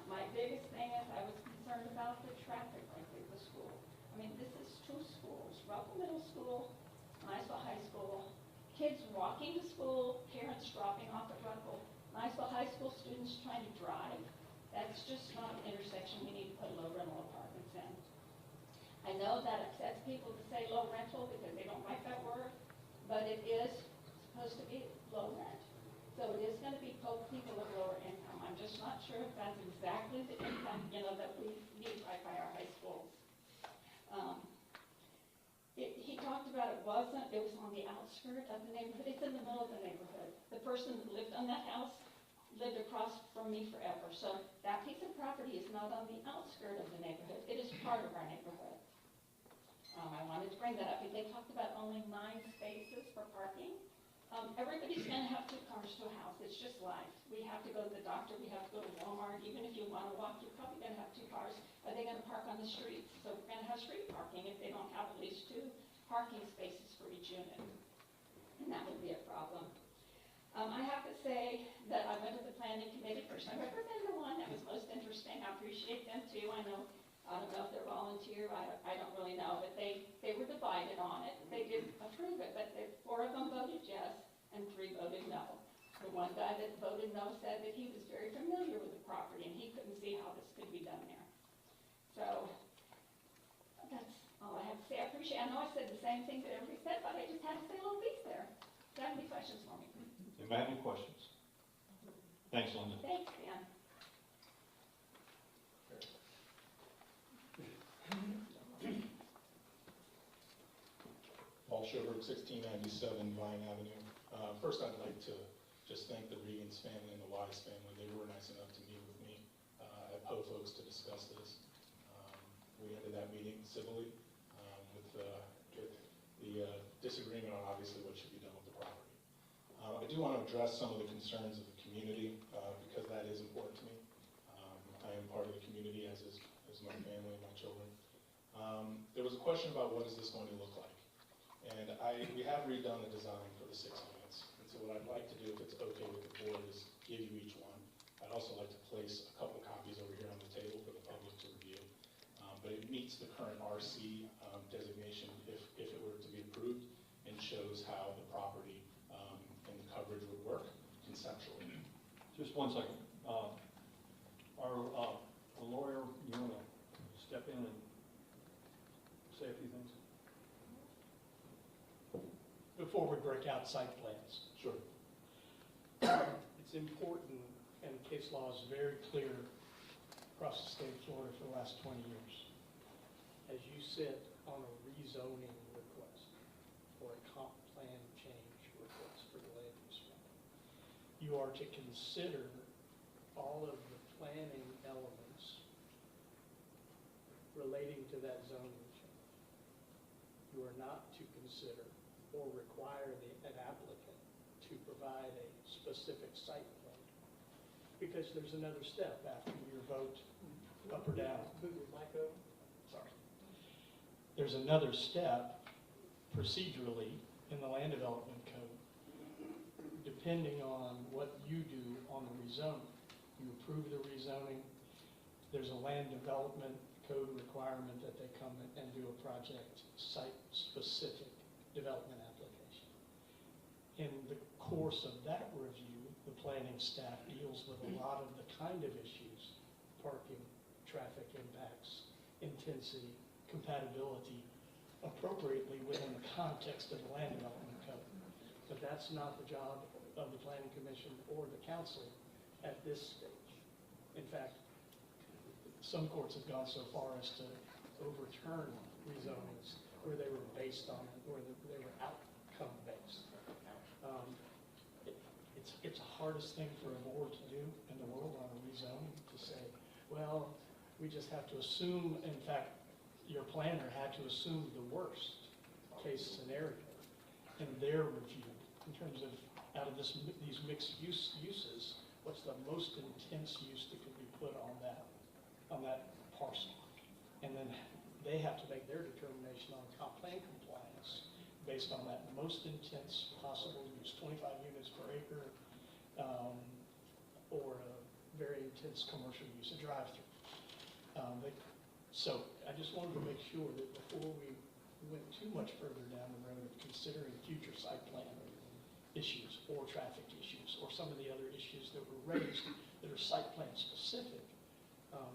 My biggest thing is I was concerned about the traffic right through the school. I mean, this is two schools, Russell Middle School, Niceville High School, kids walking to school, parents dropping off at Russell, Niceville High School students trying to drive. That's just not an intersection we need to put low-rental apartments in. I know that upsets people to say low rental because they don't like that word, but it is supposed to be low rent. So it is going to be people of lower income. I'm just not sure if that's exactly the income, that we need right by our high schools. He talked about it was on the outskirts of the neighborhood. It's in the middle of the neighborhood. The person that lived on that house lived across from me forever. So that piece of property is not on the outskirts of the neighborhood. It is part of our neighborhood. I wanted to bring that up. They talked about only 9 spaces for parking. Everybody's going to have 2 cars to a house. It's just life. We have to go to the doctor. We have to go to Walmart. Even if you want to walk, you're probably going to have 2 cars. Are they going to park on the streets? So we're going to have street parking if they don't have at least 2 parking spaces for each unit. And that would be a problem. I have to say that I went to the planning committee first. I've ever been to one. That was most interesting. I appreciate them too. I don't know if they're volunteer, I don't really know, but they were divided on it. They did approve it, but 4 of them voted yes and 3 voted no. The one guy that voted no said that he was very familiar with the property and he couldn't see how this could be done there. So that's all I have to say. I appreciate it. I know I said the same thing that everybody said, but I just had to say a little piece there. Do you have any questions for me? Anybody have any questions? Thanks, Linda. Thanks, Dan. Paul Schober, 1697 Vine Avenue. First, I'd like to just thank the Regans family and the Wise family. They were nice enough to meet with me at Poe Folks to discuss this. We ended that meeting civilly with the disagreement on obviously what should be done with the property. I do want to address some of the concerns of the community because that is important to me. I am part of the community, as my family and my children. There was a question about what is this going to look like. And we have redone the design for the 6 units. And so what I'd like to do, if it's okay with the board, is give you each one. I'd also like to place a couple copies over here on the table for the public to review. But it meets the current RC designation if it were to be approved, and shows how the property and the coverage would work conceptually. Just 1 second. Our lawyer, you want to step in and say a few things? before we break out site plans. Sure. It's important, and case law is very clear across the state of Florida for the last 20 years. As you sit on a rezoning request or a comp plan change request for the land use plan, you are to consider all of the planning elements relating to that zoning change. You are not to consider or require an applicant to provide a specific site plan, because there's another step after your vote up or down. Sorry. There's another step procedurally in the land development code, depending on what you do on the rezoning. You approve the rezoning, there's a land development code requirement that they come and do a project site-specific development application. In the course of that review, the planning staff deals with a lot of the kind of issues: parking, traffic impacts, intensity, compatibility, appropriately within the context of the land development code. But that's not the job of the planning commission or the council at this stage. In fact, some courts have gone so far as to overturn rezonings where they were based on, where they were outcome-based. It's the hardest thing for a board to do in the world on a rezoning, to say, well, we just have to assume. In fact, your planner had to assume the worst case scenario in their review in terms of, out of these mixed uses, what's the most intense use that could be put on that parcel. And then they have to make their determination on comp plan compliance based on that most intense possible use, 25 units per acre, or a very intense commercial use, a drive-through. So I just wanted to make sure that before we went too much further down the road of considering future site plan issues or traffic issues or some of the other issues that were raised that are site plan specific,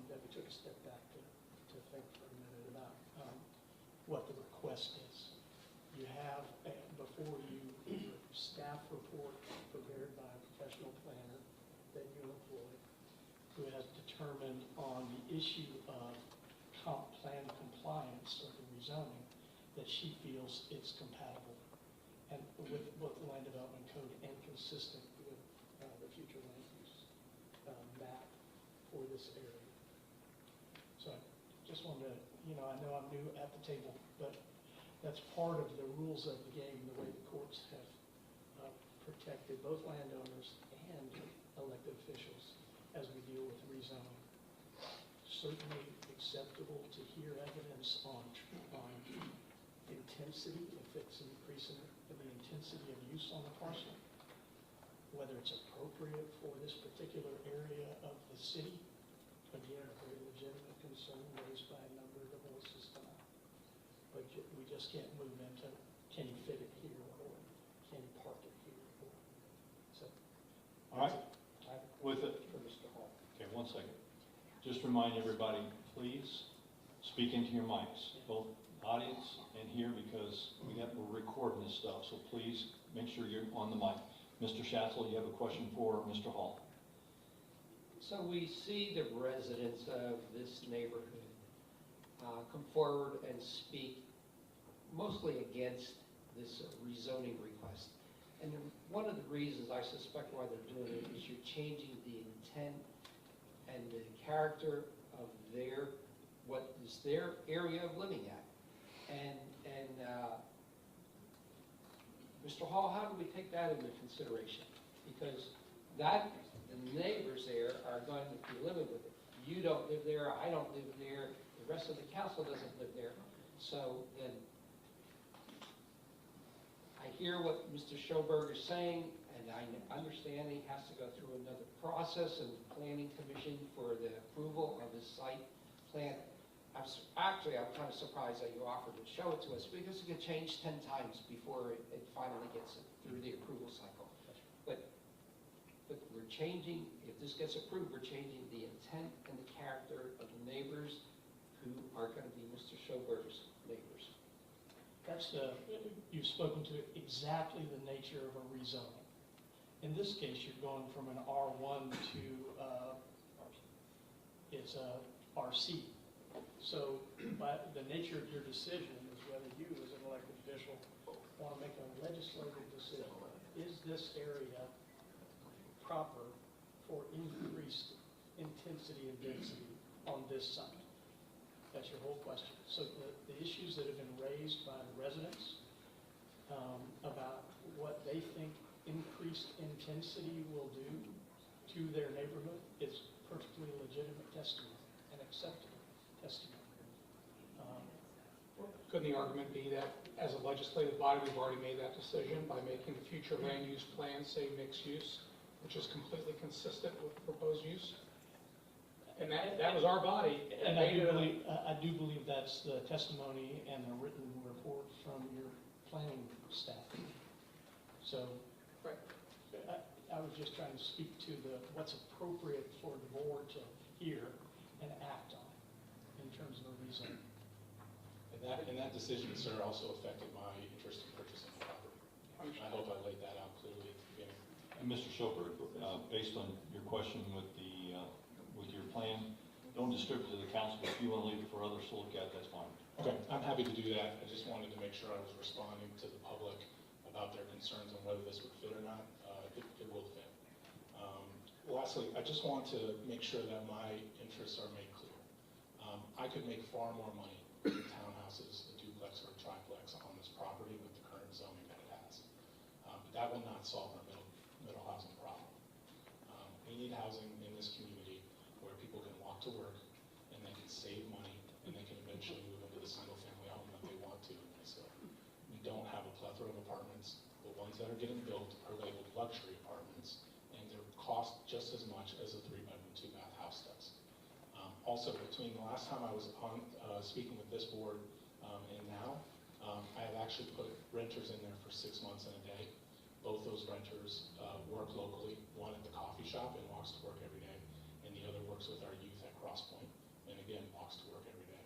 that we took a step back to think for a minute about what the request is. You have before you a staff report prepared by a professional planner that you employ, who has determined on the issue of comp plan compliance or the rezoning that she feels it's compatible and with both the land development code and consistent with the future land use map for this area. So I just wanted to, I know I'm new at the table, but that's part of the rules of the game, the way the courts have protected both landowners and elected officials as we deal with rezoning. Certainly acceptable to hear evidence on intensity, if it's increasing the intensity of use on the parcel, whether it's appropriate for this particular area of the city. Again, a very legitimate concern raised by a number of the voices tonight. But we just can't move into, can you fit it here, or can you park it here? So, All right. With it. For Mr. Hall. Okay, 1 second. Just remind everybody, please speak into your mics, both audience and here, because we're recording this stuff. So please make sure you're on the mic. Mr. Schatzel, you have a question for Mr. Hall. So we see the residents of this neighborhood come forward and speak mostly against this rezoning request. And one of the reasons I suspect why they're doing it is you're changing the intent and the character of what is their area of living at. And Mr. Hall, how do we take that into consideration? Because the neighbors there are going to be living with it. You don't live there, I don't live there, the rest of the council doesn't live there. So then, I hear what Mr. Schoberg is saying, and I understand he has to go through another process in the planning commission for the approval of his site plan. I'm kind of surprised that you offered to show it to us, because it could change 10 times before it finally gets through the approval cycle. But we're changing, if this gets approved, we're changing the intent and the character of the neighbors who are going to be Mr. Schoberg's neighbors. That's you've spoken to exactly the nature of a rezoning. In this case, you're going from an R1 to, it's a RC. So by the nature of your decision is whether you, as an elected official, want to make a legislative decision. Is this area proper for increased intensity and density on this site? That's your whole question. So the issues that have been raised by the residents about what they think increased intensity will do to their neighborhood is perfectly legitimate testimony and acceptable testimony. Couldn't the argument be that as a legislative body, we've already made that decision by making the future land use plan say mixed use, which is completely consistent with proposed use? And that was our body. And I do believe that's the testimony and the written report from your planning staff. So I was just trying to speak to what's appropriate for the board to hear and act on in terms of a reason. And that decision, sir, also affected my interest in purchasing the property. I hope I laid that out clearly at the beginning. And Mr. Schoper, based on your question with your plan, don't distribute it to the council. If you want to leave it for others to look at, that's fine. Okay, I'm happy to do that. I just wanted to make sure I was responding to the public about their concerns on whether this would fit or not. It will fit. Lastly, I just want to make sure that my interests are made clear. I could make far more money in townhouses, a duplex, or a triplex on this property with the current zoning that it has. But that will not solve our middle housing problem. We need housing in this community where people can walk to work and they can save money and they can eventually move into the single-family home that they want to in Niceville. We don't have a plethora of apartments. The ones that are getting built are labeled luxury apartments, and they cost just as much as a 3-bedroom, 2-bath house does. Also, between the last time I was on speaking with this board and now, I have actually put renters in there for 6 months and a day. Both those renters work locally, one at the coffee shop and walks to work every day, and the other works with our youth at Cross Point, and again, walks to work every day.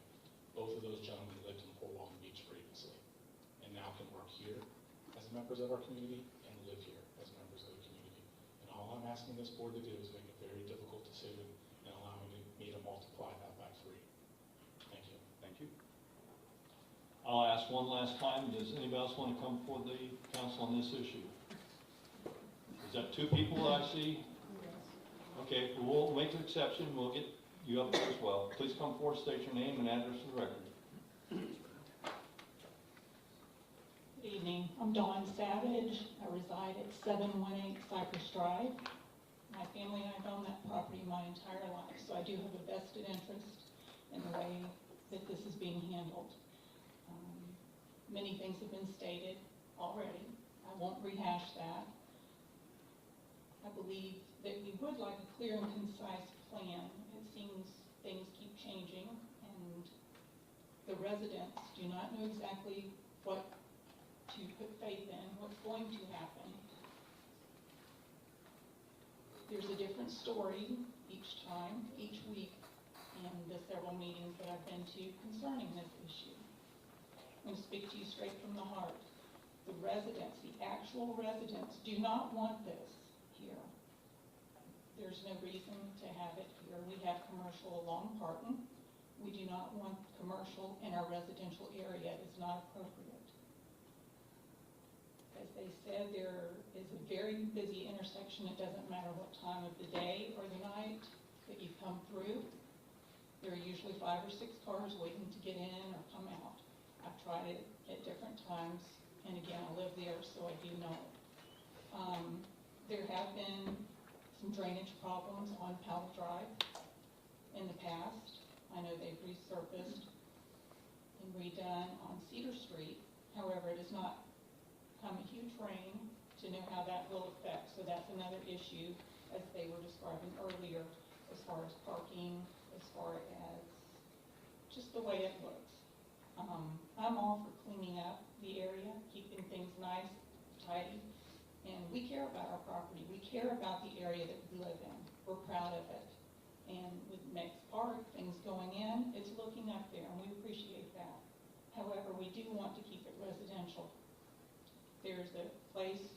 Both of those gentlemen lived in Fort Walton Beach previously, and now can work here as members of our community and live here as members of the community. And all I'm asking this board to do is make a very difficult decision and allow me to multiply that by 3. Thank you. Thank you. I'll ask one last time, does anybody else want to come before the council on this issue? Is that 2 people that I see? Okay, we'll make an exception, we'll get you up there as well. Please come forward, state your name and address for the record. Good evening, I'm Dawn Savage. I reside at 718 Cypress Drive. My family and I have owned that property my entire life, so I do have a vested interest in the way that this is being handled. Many things have been stated already. I won't rehash that. I believe that we would like a clear and concise plan. It seems things keep changing, and the residents do not know exactly what to put faith in, what's going to happen. There's a different story each time, each week, in the several meetings that I've been to concerning this issue. I'm going to speak to you straight from the heart. The residents, the actual residents, do not want this here. There's no reason to have it here. We have commercial along Parton. We do not want commercial in our residential area. It's not appropriate. As they said, there is a very busy intersection. It doesn't matter what time of the day or the night that you come through. There are usually 5 or 6 cars waiting to get in or come out. I've tried it at different times, and again, I live there, so I do know it. There have been some drainage problems on Powell Drive in the past. I know they've resurfaced and redone on Cedar Street. However, it has not come a huge rain to know how that will affect, so that's another issue, as they were describing earlier, as far as parking, as far as just the way it looks. I'm all for cleaning up the area, keeping things nice, tidy, and we care about our property. We care about the area that we live in. We're proud of it. And with Mex Park, things going in, it's looking up there, and we appreciate that. However, we do want to keep it residential. there's a place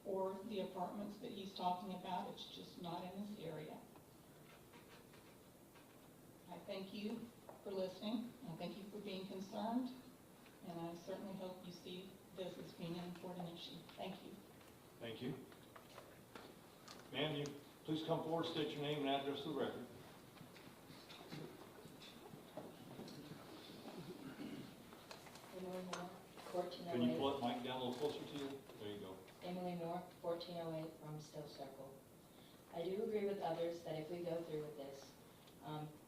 for the apartments that he's talking about. It's just not in this area. I thank you for listening. I thank you for being concerned. And I certainly hope you see this as being an important issue. Thank you. Thank you. Ma'am, you please come forward, state your name and address for the record. Emily Moore, 1408. Can you pull that mic down a little closer to you? There you go. Emily Moore, 1408 from Still Circle. I do agree with others that if we go through with this,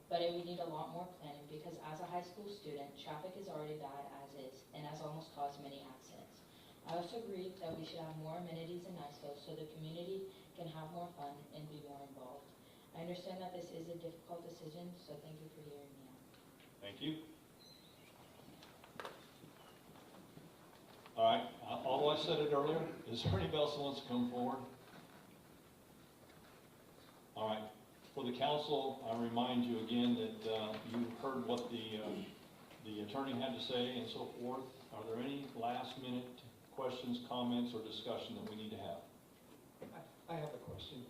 but we need a lot more planning because as a high school student, traffic is already bad as is and has almost caused many accidents. I also agree that we should have more amenities in Niceville so the community can have more fun and be more involved. I understand that this is a difficult decision, so thank you for hearing me out. Thank you. All right, although I said it earlier, is there anybody else that wants to come forward? All right, for the council, I remind you again that you heard what the attorney had to say and so forth. Are there any last minute questions, comments, or discussion that we need to have? I have a question.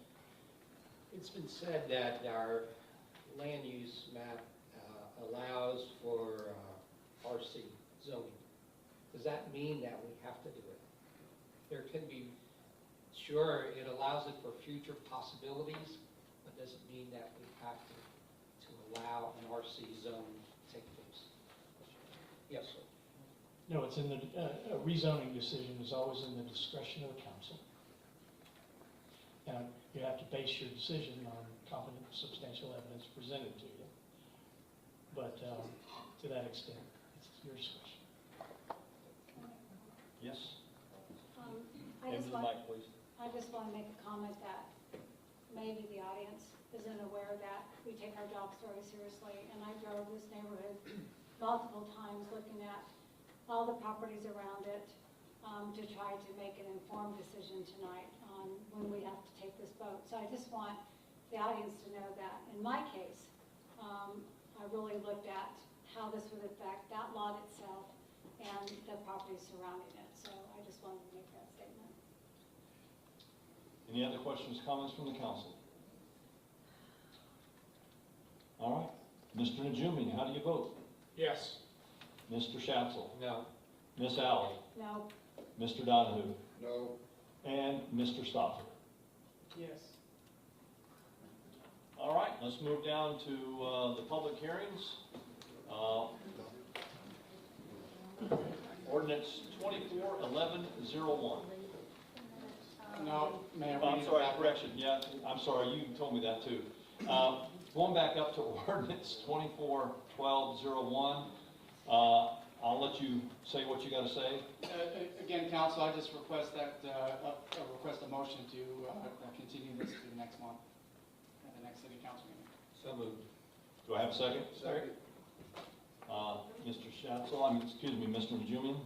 It's been said that our land use map allows for RC zoning. Does that mean that we have to do it? There can be, sure, it allows it for future possibilities, but does it mean that we have to allow an RC zone to take place? Yes, sir. No, it's in the, a rezoning decision is always in the discretion of the council. And you have to base your decision on competent, substantial evidence presented to you. But to that extent, it's your discretion. Yes? I Into just the want, mic, please. I just want to make a comment that maybe the audience isn't aware that we take our jobs very seriously. And I drove this neighborhood multiple times looking at all the properties around it to try to make an informed decision tonight on when we have to take this vote. So I just want the audience to know that in my case, I really looked at how this would affect that lot itself and the properties surrounding it. So I just wanted to make that statement. Any other questions, comments from the council? All right. Mr. Najumi, how do you vote? Yes. Mr. Schatzel? No. Miss Alley? No. Mr. Donahue? No. And Mr. Stoffer? Yes. All right, let's move down to the public hearings. Ordinance 241101. No, Mayor. we I'm need sorry, to- correction, yeah, I'm sorry, you told me that too. Going back up to ordinance 241201, I'll let you say what you got to say. Again, council, I just request that, request a motion to continue this to next month, at the next city council meeting. So moved. Do I have a second? Second. Mr. Schatzel, excuse me, Mr. Najumian,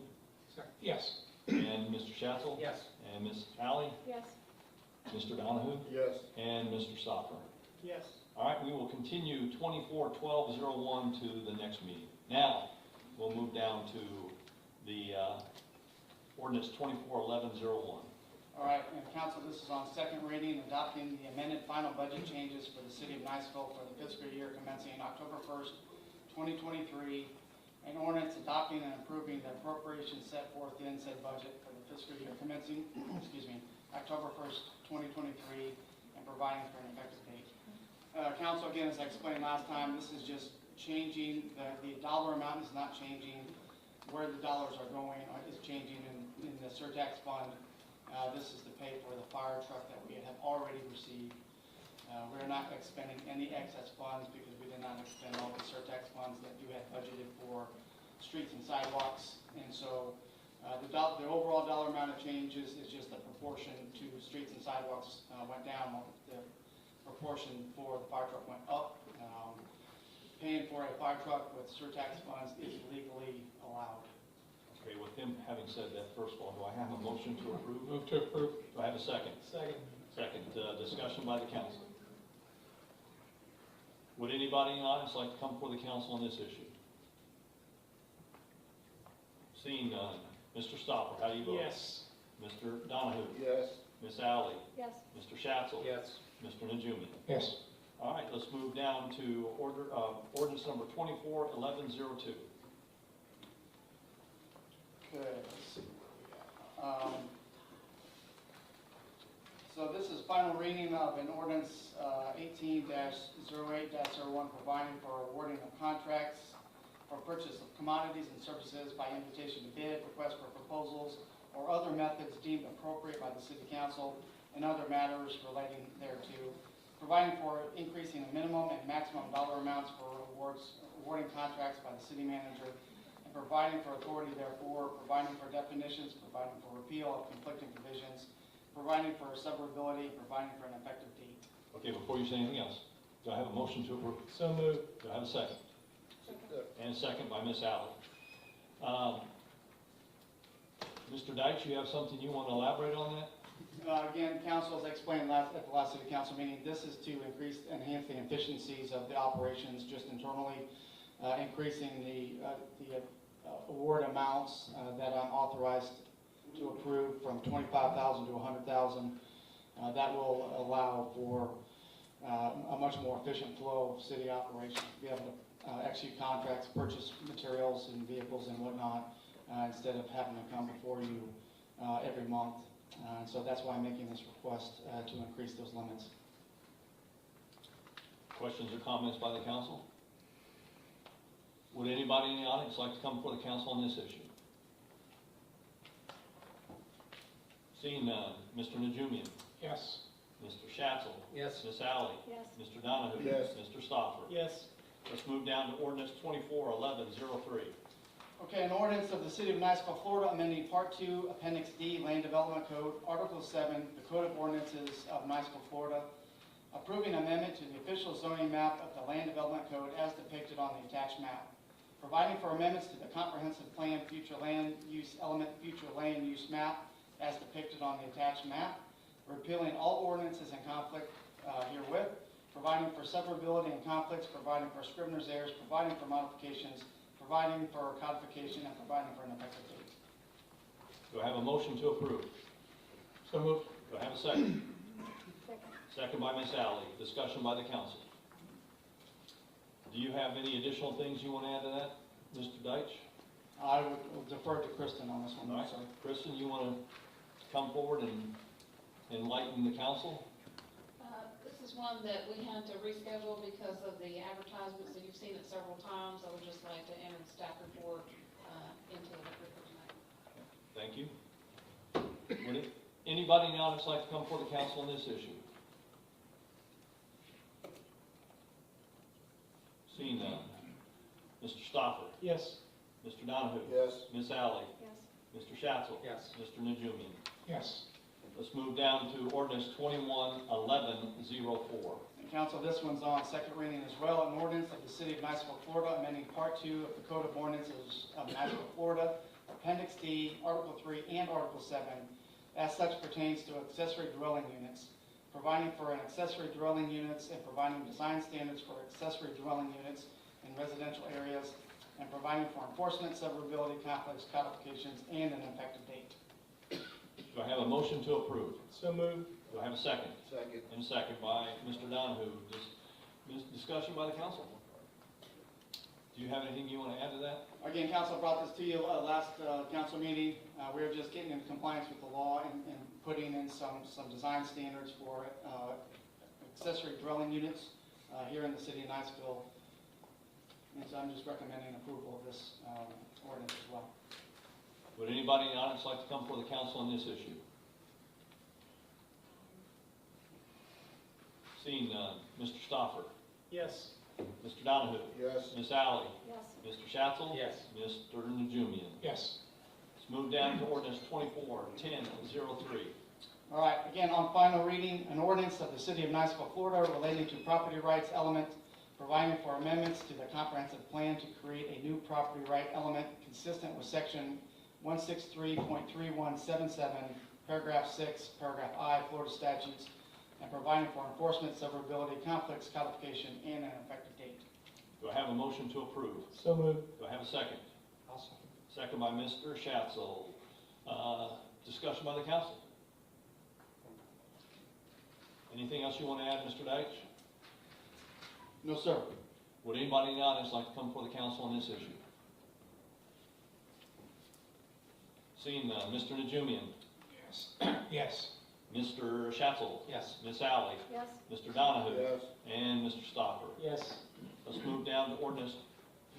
Yes. and Mr. Schatzel? Yes. And Ms. Alley? Yes. Mr. Donahue? Yes. And Mr. Stoffer? Yes. All right, we will continue 241201 to the next meeting. Now, we'll move down to the ordinance 241101. All right, and council, this is on second reading, adopting the amended final budget changes for the city of Niceville for the fiscal year commencing October 1st, 2023, and ordinance adopting and approving the appropriations set forth in said budget for the fiscal year commencing, October 1st, 2023, and providing for an effective date. Council, again, as I explained last time, this is just changing, the dollar amount is not changing. Where the dollars are going is changing in the surtax fund. This is to pay for the fire truck that we have already received. We're not expending any excess funds because we did not expend all the surtax funds that you had budgeted for streets and sidewalks. And so the overall dollar amount of changes is just the proportion to streets and sidewalks went down. The proportion for the fire truck went up. Paying for a fire truck with surtax funds is legally allowed. Okay, with him having said that, first of all, do I have a motion to approve? Move to approve. Do I have a second? Second. Second, discussion by the council. Would anybody in the audience like to come before the council on this issue? Seeing none. Mr. Stopper, how do you vote? Yes. Mr. Donahue? Yes. Ms. Alley? Yes. Mr. Schatzel? Yes. Mr. Najumi? Yes. All right, let's move down to ordinance number 241102. Okay, let's see. So this is final reading of an ordinance 18-08-01, providing for awarding of contracts for purchase of commodities and services by invitation to bid, request for proposals, or other methods deemed appropriate by the city council and other matters relating thereto, providing for increasing the minimum and maximum dollar amounts for awarding contracts by the city manager, and providing for authority therefore, providing for definitions, providing for repeal of conflicting provisions, providing for severability, providing for an effective date. Okay, before you say anything else, do I have a motion to approve? So moved. Do I have a second? And a second by Ms. Alley. Mr. Deitch, you have something you want to elaborate on that? Again, council, as I explained at the last city council meeting, this is to enhance the efficiencies of the operations just internally, increasing the award amounts that I'm authorized to approve from $25,000 to $100,000. That will allow for a much more efficient flow of city operations, be able to execute contracts, purchase materials and vehicles and whatnot, instead of having to come before you every month. So that's why I'm making this request to increase those limits. Questions or comments by the council? Would anybody in the audience like to come before the council on this issue? Seeing none, Mr. Najumian? Yes. Mr. Schatzel? Yes. Ms. Alley? Yes. Mr. Donahue? Yes. Mr. Stopper? Yes. Let's move down to ordinance 241103. Okay, an ordinance of the City of Niceville, Florida, amending Part 2, Appendix D, Land Development Code, Article 7, the Code of Ordinances of Niceville, Florida, approving amendment to the official zoning map of the Land Development Code as depicted on the attached map, providing for amendments to the Comprehensive Plan Future Land Use Element Future Land Use Map as depicted on the attached map, repealing all ordinances in conflict herewith, providing for severability and conflicts, providing for scrivener's errors, providing for modifications, providing for codification, and providing for an effective date. Do I have a motion to approve? So moved. Do I have a second? Second. Second by Ms. Alley. Discussion by the council. Do you have any additional things you want to add to that, Mr. Deitch? I would defer to Kristen on this one, All right. sir. Kristen, you want to come forward and enlighten the council? This is one that we had to reschedule because of the advertisements, so you've seen it several times. I would just like to enter the staff report into the record tonight. Thank you. Would anybody in the audience like to come before the council on this issue? Seeing none. Mr. Stopper? Yes. Mr. Donahue? Yes. Ms. Alley? Yes. Mr. Schatzel? Yes. Mr. Najumian? Yes. Let's move down to ordinance 211104. And council, this one's on second reading as well, an ordinance of the City of Niceville, Florida, amending Part 2 of the Code of Ordinances of Niceville, Florida, Appendix D, Article 3, and Article 7, as such pertains to accessory dwelling units, providing for an accessory dwelling units and providing design standards for accessory dwelling units in residential areas, and providing for enforcement, severability, conflicts, codifications, and an effective date. Do I have a motion to approve? So moved. Do I have a second? Second. And a second by Mr. Donahue. Discussion by the council? Do you have anything you want to add to that? Again, council brought this to you last council meeting. We are just getting into compliance with the law and putting in some design standards for accessory dwelling units here in the city of Niceville. And so I'm just recommending approval of this ordinance as well. Would anybody in the audience like to come before the council on this issue? Seeing none. Mr. Stoffer? Yes. Mr. Donahue? Yes. Ms. Alley? Yes. Mr. Schatzel? Yes. Mr. Najumian? Yes. Let's move down to ordinance 241003. All right, again, on final reading, an ordinance of the City of Niceville, Florida relating to property rights element, providing for amendments to the comprehensive plan to create a new property right element consistent with section 163.3177, paragraph 6, paragraph I, Florida statutes, and providing for enforcement, severability, conflicts, codification, and an effective date. Do I have a motion to approve? So moved. Do I have a second? I'll second. Second by Mr. Schatzel. Discussion by the council. Anything else you want to add, Mr. Deitch? No, sir. Would anybody in the audience like to come before the council on this issue? Seeing none. Mr. Najumian? Yes. Yes. Mr. Schatzel? Yes. Ms. Alley? Yes. Mr. Donahue? Yes. And Mr. Stopper? Yes. Let's move down to ordinance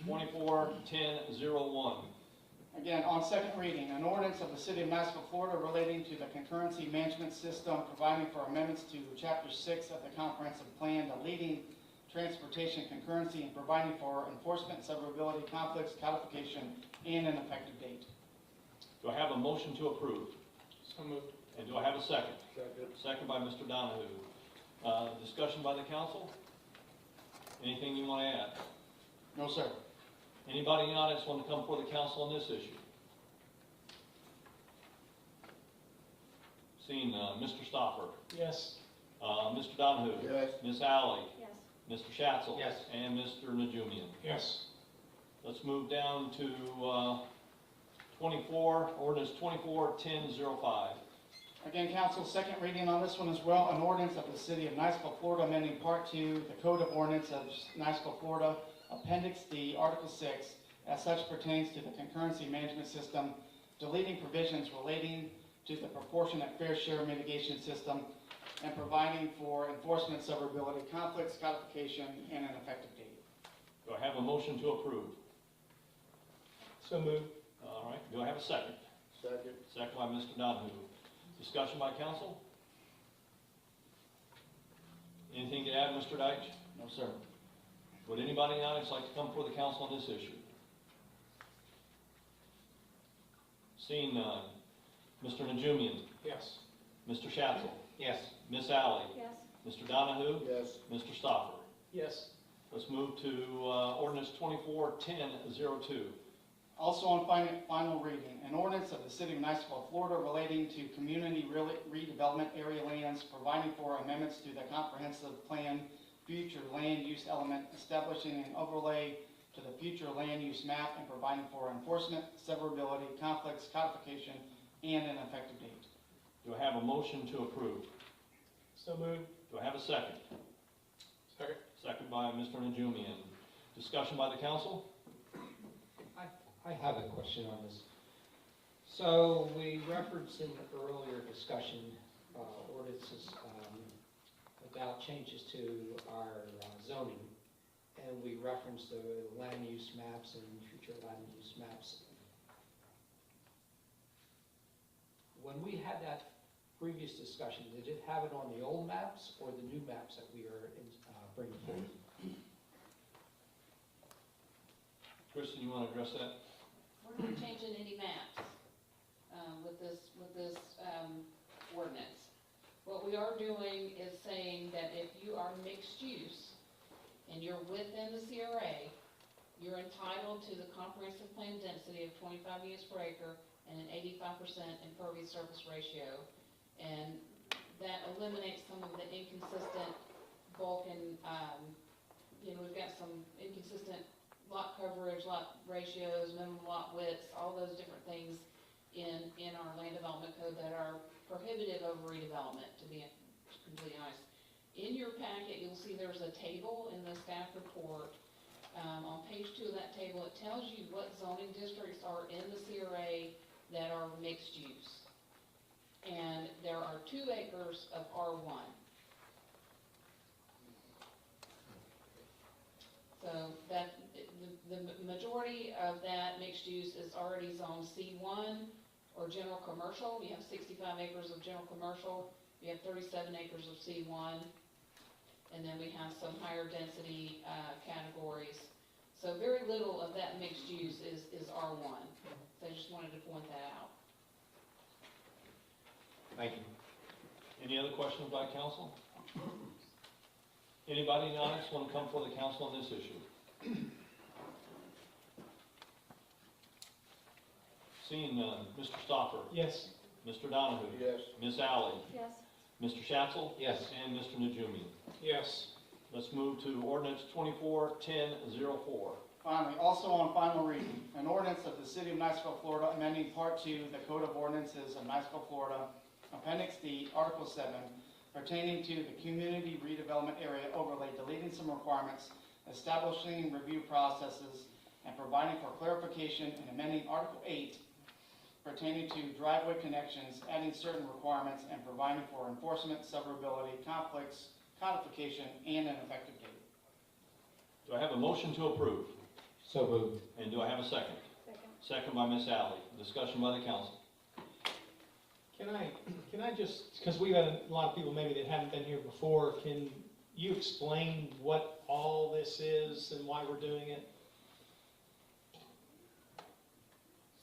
241001. Again, on second reading, an ordinance of the City of Niceville, Florida relating to the concurrency management system, providing for amendments to Chapter 6 of the comprehensive plan, deleting transportation concurrency, and providing for enforcement, severability, conflicts, codification, and an effective date. Do I have a motion to approve? So moved. And do I have a second? Second. Second by Mr. Donahue. Discussion by the council? Anything you want to add? No, sir. Anybody in the audience want to come before the council on this issue? Seeing none. Mr. Stopper? Yes. Mr. Donahue? Yes. Ms. Alley? Yes. Mr. Schatzel? Yes. And Mr. Najumian? Yes. Let's move down to ordinance 241005. Again, council, second reading on this one as well, an ordinance of the City of Niceville, Florida, amending Part 2, the Code of Ordinance of Niceville, Florida, Appendix D, Article 6, as such pertains to the concurrency management system, deleting provisions relating to the proportionate fair share mitigation system, and providing for enforcement, severability, conflicts, codification, and an effective date. Do I have a motion to approve? So moved. All right. Do I have a second? Second. Second by Mr. Donahue. Discussion by council? Anything to add, Mr. Deitch? No, sir. Would anybody in the audience like to come before the council on this issue? Seeing none. Mr. Najumian? Yes. Mr. Schatzel? Yes. Ms. Alley? Yes. Mr. Donahue? Yes. Mr. Stopper? Yes. Let's move to ordinance 241002. Also on final reading, an ordinance of the City of Niceville, Florida relating to community redevelopment area lands, providing for amendments to the comprehensive plan future land use element, establishing an overlay to the future land use map, and providing for enforcement, severability, conflicts, codification, and an effective date. Do I have a motion to approve? So moved. Do I have a second? Second. Second by Mr. Najumian. Discussion by the council? I have a question on this. So we referenced in the earlier discussion ordinances about changes to our zoning, and we referenced the land use maps and future land use maps. When we had that previous discussion, did it have it on the old maps or the new maps that we are bringing forward? Kristen, you want to address that? We're not changing any maps with this ordinance. What we are doing is saying that if you are mixed use and you're within the CRA, you're entitled to the comprehensive plan density of 25 units per acre and an 85% impervious surface ratio. And that eliminates some of the inconsistent bulk and, we've got some inconsistent lot coverage, lot ratios, minimum lot widths, all those different things in our land development code that are prohibitive of redevelopment, to be completely honest. In your packet, you'll see there's a table in the staff report. On page 2 of that table, it tells you what zoning districts are in the CRA that are mixed use. And there are 2 acres of R1. So that, the majority of that mixed use is already zone C1 or general commercial. You have 65 acres of general commercial, you have 37 acres of C1, and then we have some higher density categories. So very little of that mixed use is R1. So I just wanted to point that out. Thank you. Any other questions by council? Anybody in the audience want to come before the council on this issue? Seeing none. Mr. Stopper? Yes. Mr. Donahue? Yes. Ms. Alley? Yes. Mr. Schatzel? Yes. And Mr. Najumian. Yes. Let's move to ordinance 241004. Finally, also on final reading, an ordinance of the City of Niceville, Florida, amending Part 2, the Code of Ordinances of Niceville, Florida, Appendix D, Article 7, pertaining to the Community Redevelopment Area Overlay, deleting some requirements, establishing review processes, and providing for clarification and amending Article 8, pertaining to driveway connections, adding certain requirements, and providing for enforcement, severability, conflicts, codification, and an effective date. Do I have a motion to approve? So moved. And do I have a second? Second. Second by Ms. Alley. Discussion by the council. Can I just, because we've had a lot of people maybe that haven't been here before, can you explain what all this is and why we're doing it?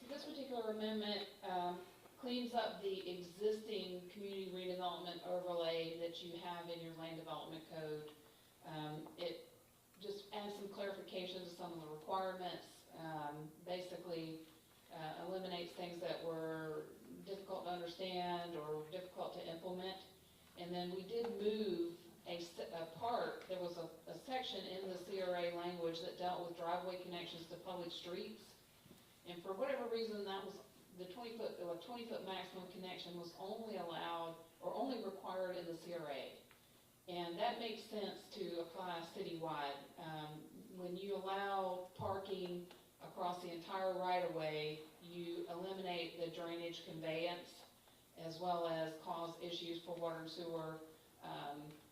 So this particular amendment cleans up the existing community redevelopment overlay that you have in your land development code. It just adds some clarifications to some of the requirements, basically eliminates things that were difficult to understand or difficult to implement. And then we did move a part, there was a section in the CRA language that dealt with driveway connections to public streets. And for whatever reason, that was the 20-foot maximum connection was only allowed or only required in the CRA. And that makes sense to apply citywide. When you allow parking across the entire right-of-way, you eliminate the drainage conveyance as well as cause issues for water and sewer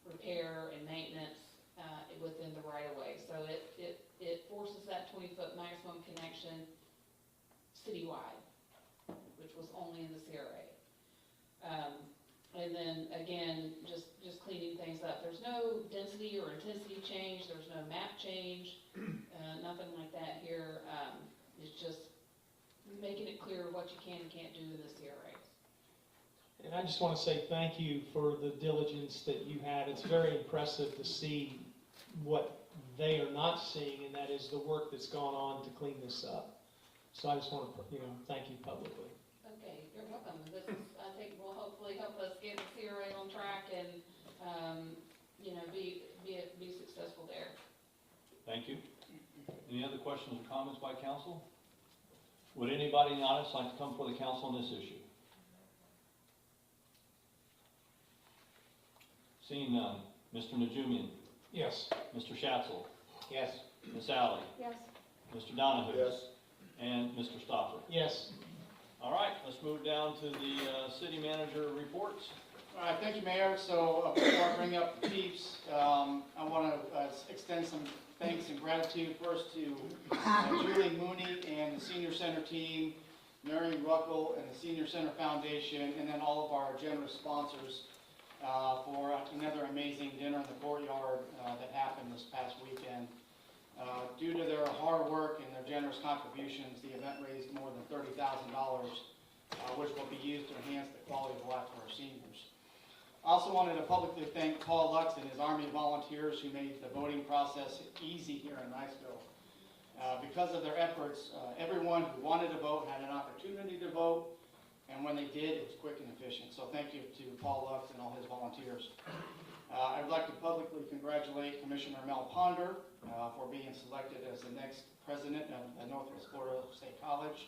repair and maintenance within the right-of-way. So it forces that 20-foot maximum connection citywide, which was only in the CRA. And then again, just cleaning things up. There's no density or intensity change. There's no map change. Nothing like that here. It's just making it clear what you can and can't do in the CRA. And I just want to say thank you for the diligence that you have. It's very impressive to see what they are not seeing, and that is the work that's gone on to clean this up. So I just want to, thank you publicly. Okay, you're welcome. This is, I think, will hopefully help us get the CRA on track and, be successful there. Thank you. Any other questions or comments by council? Would anybody in the audience like to come before the council on this issue? Seeing none. Mr. Najumian? Yes. Mr. Schatzel? Yes. Ms. Alley? Yes. Mr. Donahue? Yes. And Mr. Stopper? Yes. All right, let's move down to the city manager reports. All right, thank you, Mayor. So before I bring up the chiefs, I want to extend some thanks and gratitude first to Julie Mooney and the Senior Center team, Mary Ruckel and the Senior Center Foundation, and then all of our generous sponsors for another amazing dinner in the courtyard that happened this past weekend. Due to their hard work and their generous contributions, the event raised more than $30,000, which will be used to enhance the quality of life for our seniors. I also wanted to publicly thank Paul Lux and his Army of Volunteers who made the voting process easy here in Niceville. Because of their efforts, everyone who wanted to vote had an opportunity to vote, and when they did, it was quick and efficient. So thank you to Paul Lux and all his volunteers. I'd like to publicly congratulate Commissioner Mel Ponder for being selected as the next president of the Northwest Florida State College.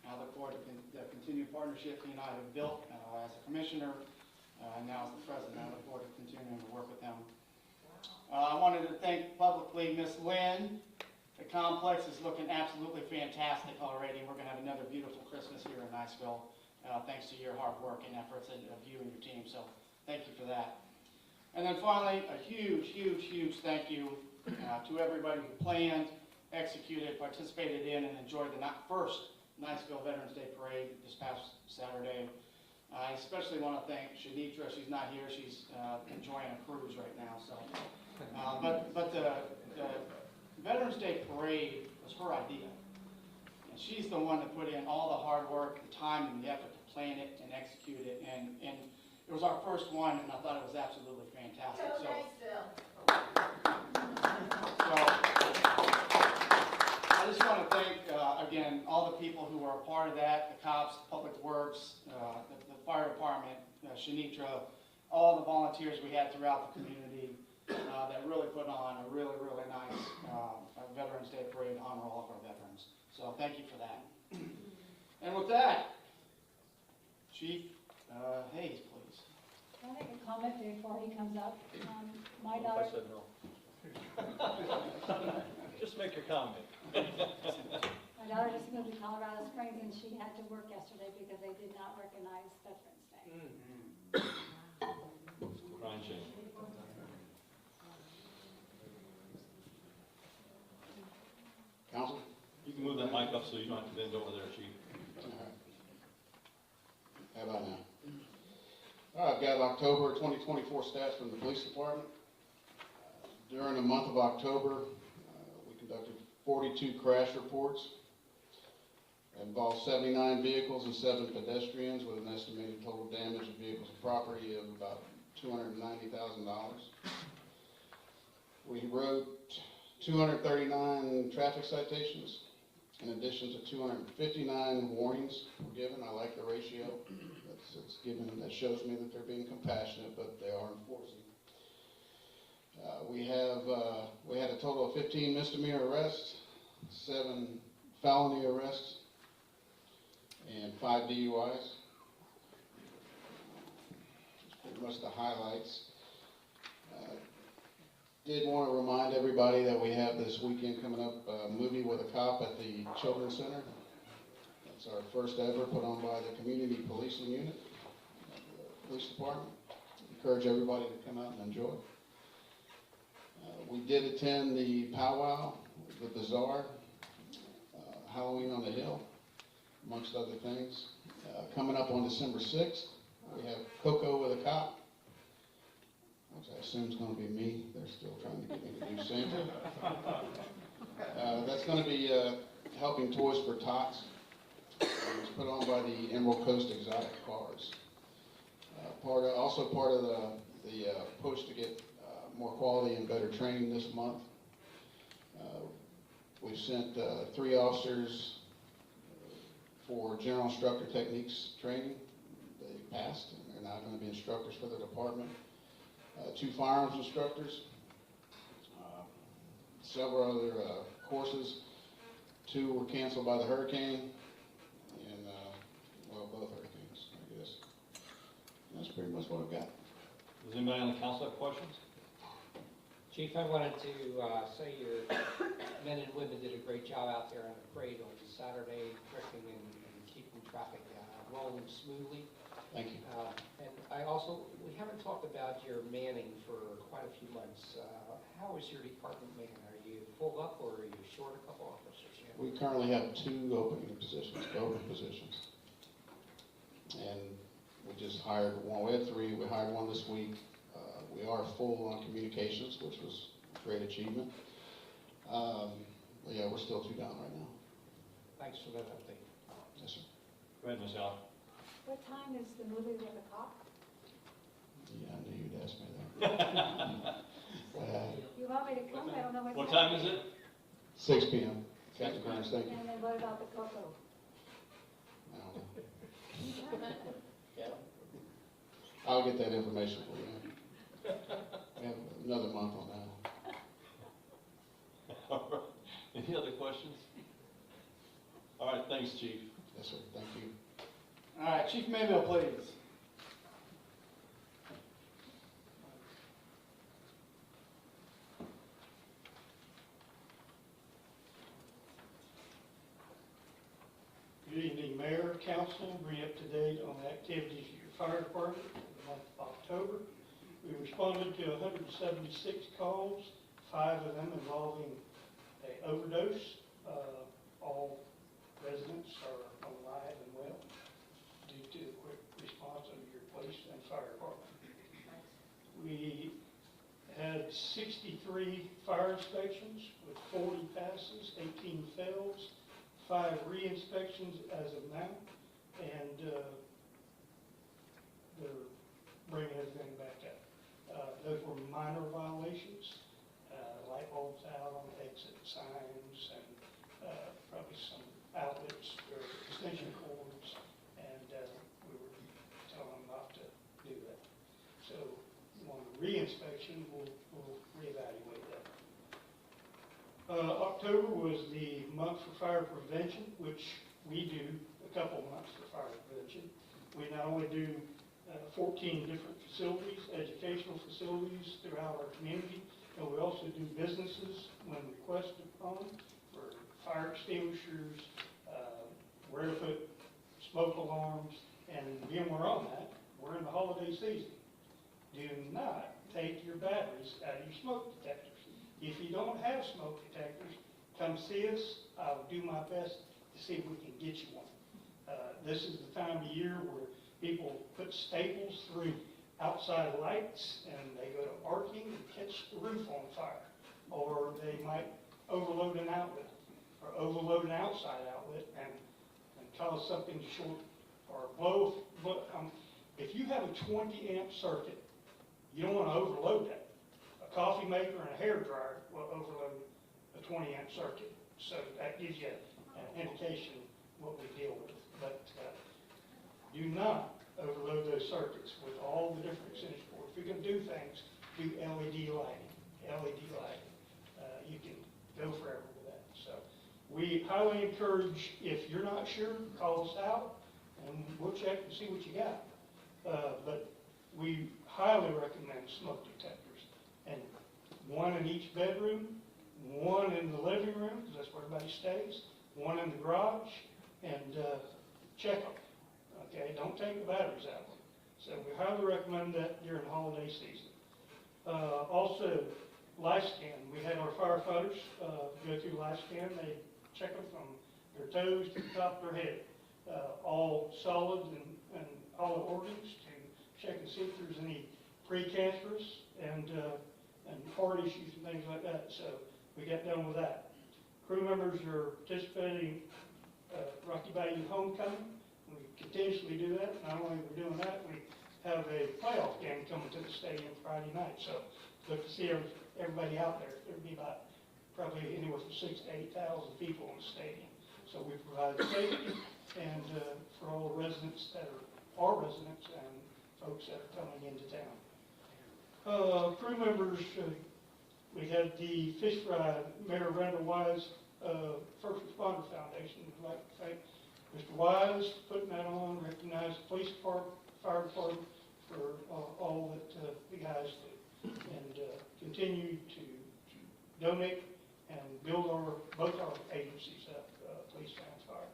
I look forward to the continued partnership he and I have built as a commissioner and now as the president. I look forward to continuing to work with him. I wanted to thank publicly Miss Lynn. The complex is looking absolutely fantastic already. We're going to have another beautiful Christmas here in Niceville, thanks to your hard work and efforts of you and your team. So thank you for that. And then finally, a huge, huge, huge thank you to everybody who planned, executed, participated in, and enjoyed the first Niceville Veterans Day Parade this past Saturday. I especially want to thank Shanitra. She's not here. She's enjoying a cruise right now. So, but the Veterans Day Parade was her idea. And she's the one that put in all the hard work, the time, and the effort to plan it and execute it. And it was our first one, and I thought it was absolutely fantastic. So I just want to thank, again, all the people who were a part of that, the cops, Public Works, the fire department, Shanitra, all the volunteers we had throughout the community. that really put on a really, really nice Veterans Day parade to honor all of our veterans. So thank you for that. And with that, Chief Hayes, please. Can I make a comment before he comes up? My I daughter, said no. Just make your comment. my daughter just moved to Colorado Springs and she had to work yesterday because they did not recognize Veterans Day. Crying shame. Council? You can move that mic up so you don't have to bend over there, Chief. How about now? All right, I've got October 2024 stats from the police department. During the month of October, we conducted 42 crash reports. It involved 79 vehicles and 7 pedestrians with an estimated total damage of vehicles and property of about $290,000. We wrote 239 traffic citations, in addition to 259 warnings were given. I like the ratio. It's given, that shows me that they're being compassionate, but they are enforcing. We had a total of 15 misdemeanor arrests, 7 felony arrests, and 5 DUIs. That's pretty much the highlights. Did want to remind everybody that we have this weekend coming up a movie with a cop at the Children's Center. That's our first ever, put on by the Community Policing Unit of the Police Department. Encourage everybody to come out and enjoy. We did attend the powwow, the bazaar, Halloween on the Hill, amongst other things. Coming up on December 6th, we have Cocoa with a Cop, which I assume is going to be me. They're still trying to get me to do Santa. That's going to be helping Toys for Tots. It's put on by the Emerald Coast Exotic Cars. Also part of the push to get more quality and better training this month. We've sent 3 officers for general instructor techniques training. They passed, and they're now going to be instructors for the department. 2 firearms instructors, several other courses. 2 were canceled by the hurricane, and well, both hurricanes, I guess. That's pretty much what I've got. Does anybody on the council have questions? Chief, I wanted to say your men and women did a great job out there on the parade on Saturday, directing and keeping traffic rolling smoothly. Thank you. And we haven't talked about your manning for quite a few months. How is your department manning? Are you full up or are you short a couple officers yet? We currently have 2 open positions. And we just hired one. We had 3. We hired one this week. We are full on communications, which was a great achievement. But yeah, we're still 2 down right now. Thanks for that update. Yes, sir. Go ahead, Ms. Allen. What time is the movie with the cop? Yeah, I knew you'd ask me that. You want me to come? I don't know What time is it? 6 p.m. Captain Burns, thank you. And then what about the cocoa? I don't know. I'll get that information for you. We have another month on that. All right. Any other questions? All right, thanks, Chief. Yes, sir. Thank you. All right, Chief Mayville, please. Good evening, Mayor, Council. Bring you up to date on the activities of your fire department for the month of October. We responded to 176 calls, 5 of them involving an overdose. All residents are alive and well due to the quick response of your police and fire department. We had 63 fire inspections with 40 passes, 18 fails, 5 re-inspections as of now, and they're bringing everything back up. Those were minor violations, light bulbs out on exit signs, and probably some outlets or extension cords, and we were telling them not to do that. So on the re-inspection, we'll October was the month for fire prevention, which we do a couple months for fire prevention. We not only do 14 different facilities, educational facilities throughout our community, and we also do businesses when requested upon for fire extinguishers, where to put smoke alarms, and again, we're on that. We're in the holiday season. Do not take your batteries out of your smoke detectors. If you don't have smoke detectors, come see us. I'll do my best to see if we can get you one. This is the time of year where people put staples through outside lights and they go to arcing and catch the roof on fire. Or they might overload an outlet or overload an outside outlet and cause something to short or blow. If you have a 20 amp circuit, you don't want to overload that. A coffee maker and a hair dryer will overload a 20 amp circuit. So that gives you an indication what we deal with. But do not overload those circuits with all the different extension cords. If you're going to do things, do LED lighting. LED lighting. You can go forever with that. So we highly encourage, if you're not sure, call us out and we'll check and see what you got. But we highly recommend smoke detectors. And one in each bedroom, one in the living room, because that's where everybody stays, one in the garage, and check them. Okay, don't take the batteries out of them. So we highly recommend that during the holiday season. Also, LifeScan. We had our firefighters go through LifeScan. They check them from their toes to the top of their head. All solids and all the organs to check and see if there's any precancerous and heart issues and things like that. So we got done with that. Crew members are participating Rocky Bayou Homecoming. We continuously do that. Not only are we doing that, we have a playoff game coming to the stadium Friday night. So look to see everybody out there. There'll be about probably anywhere from 6,000 to 8,000 people in the stadium. So we provide safety and for all the residents that are our residents and folks that are coming into town. Crew members, we had the fish fry. Mayor Randall Wise, First Responder Foundation. We'd like to thank Mr. Wise for putting that on, recognize the police department, fire department for all that the guys do, and continue to donate and build both our agencies up, police and fire.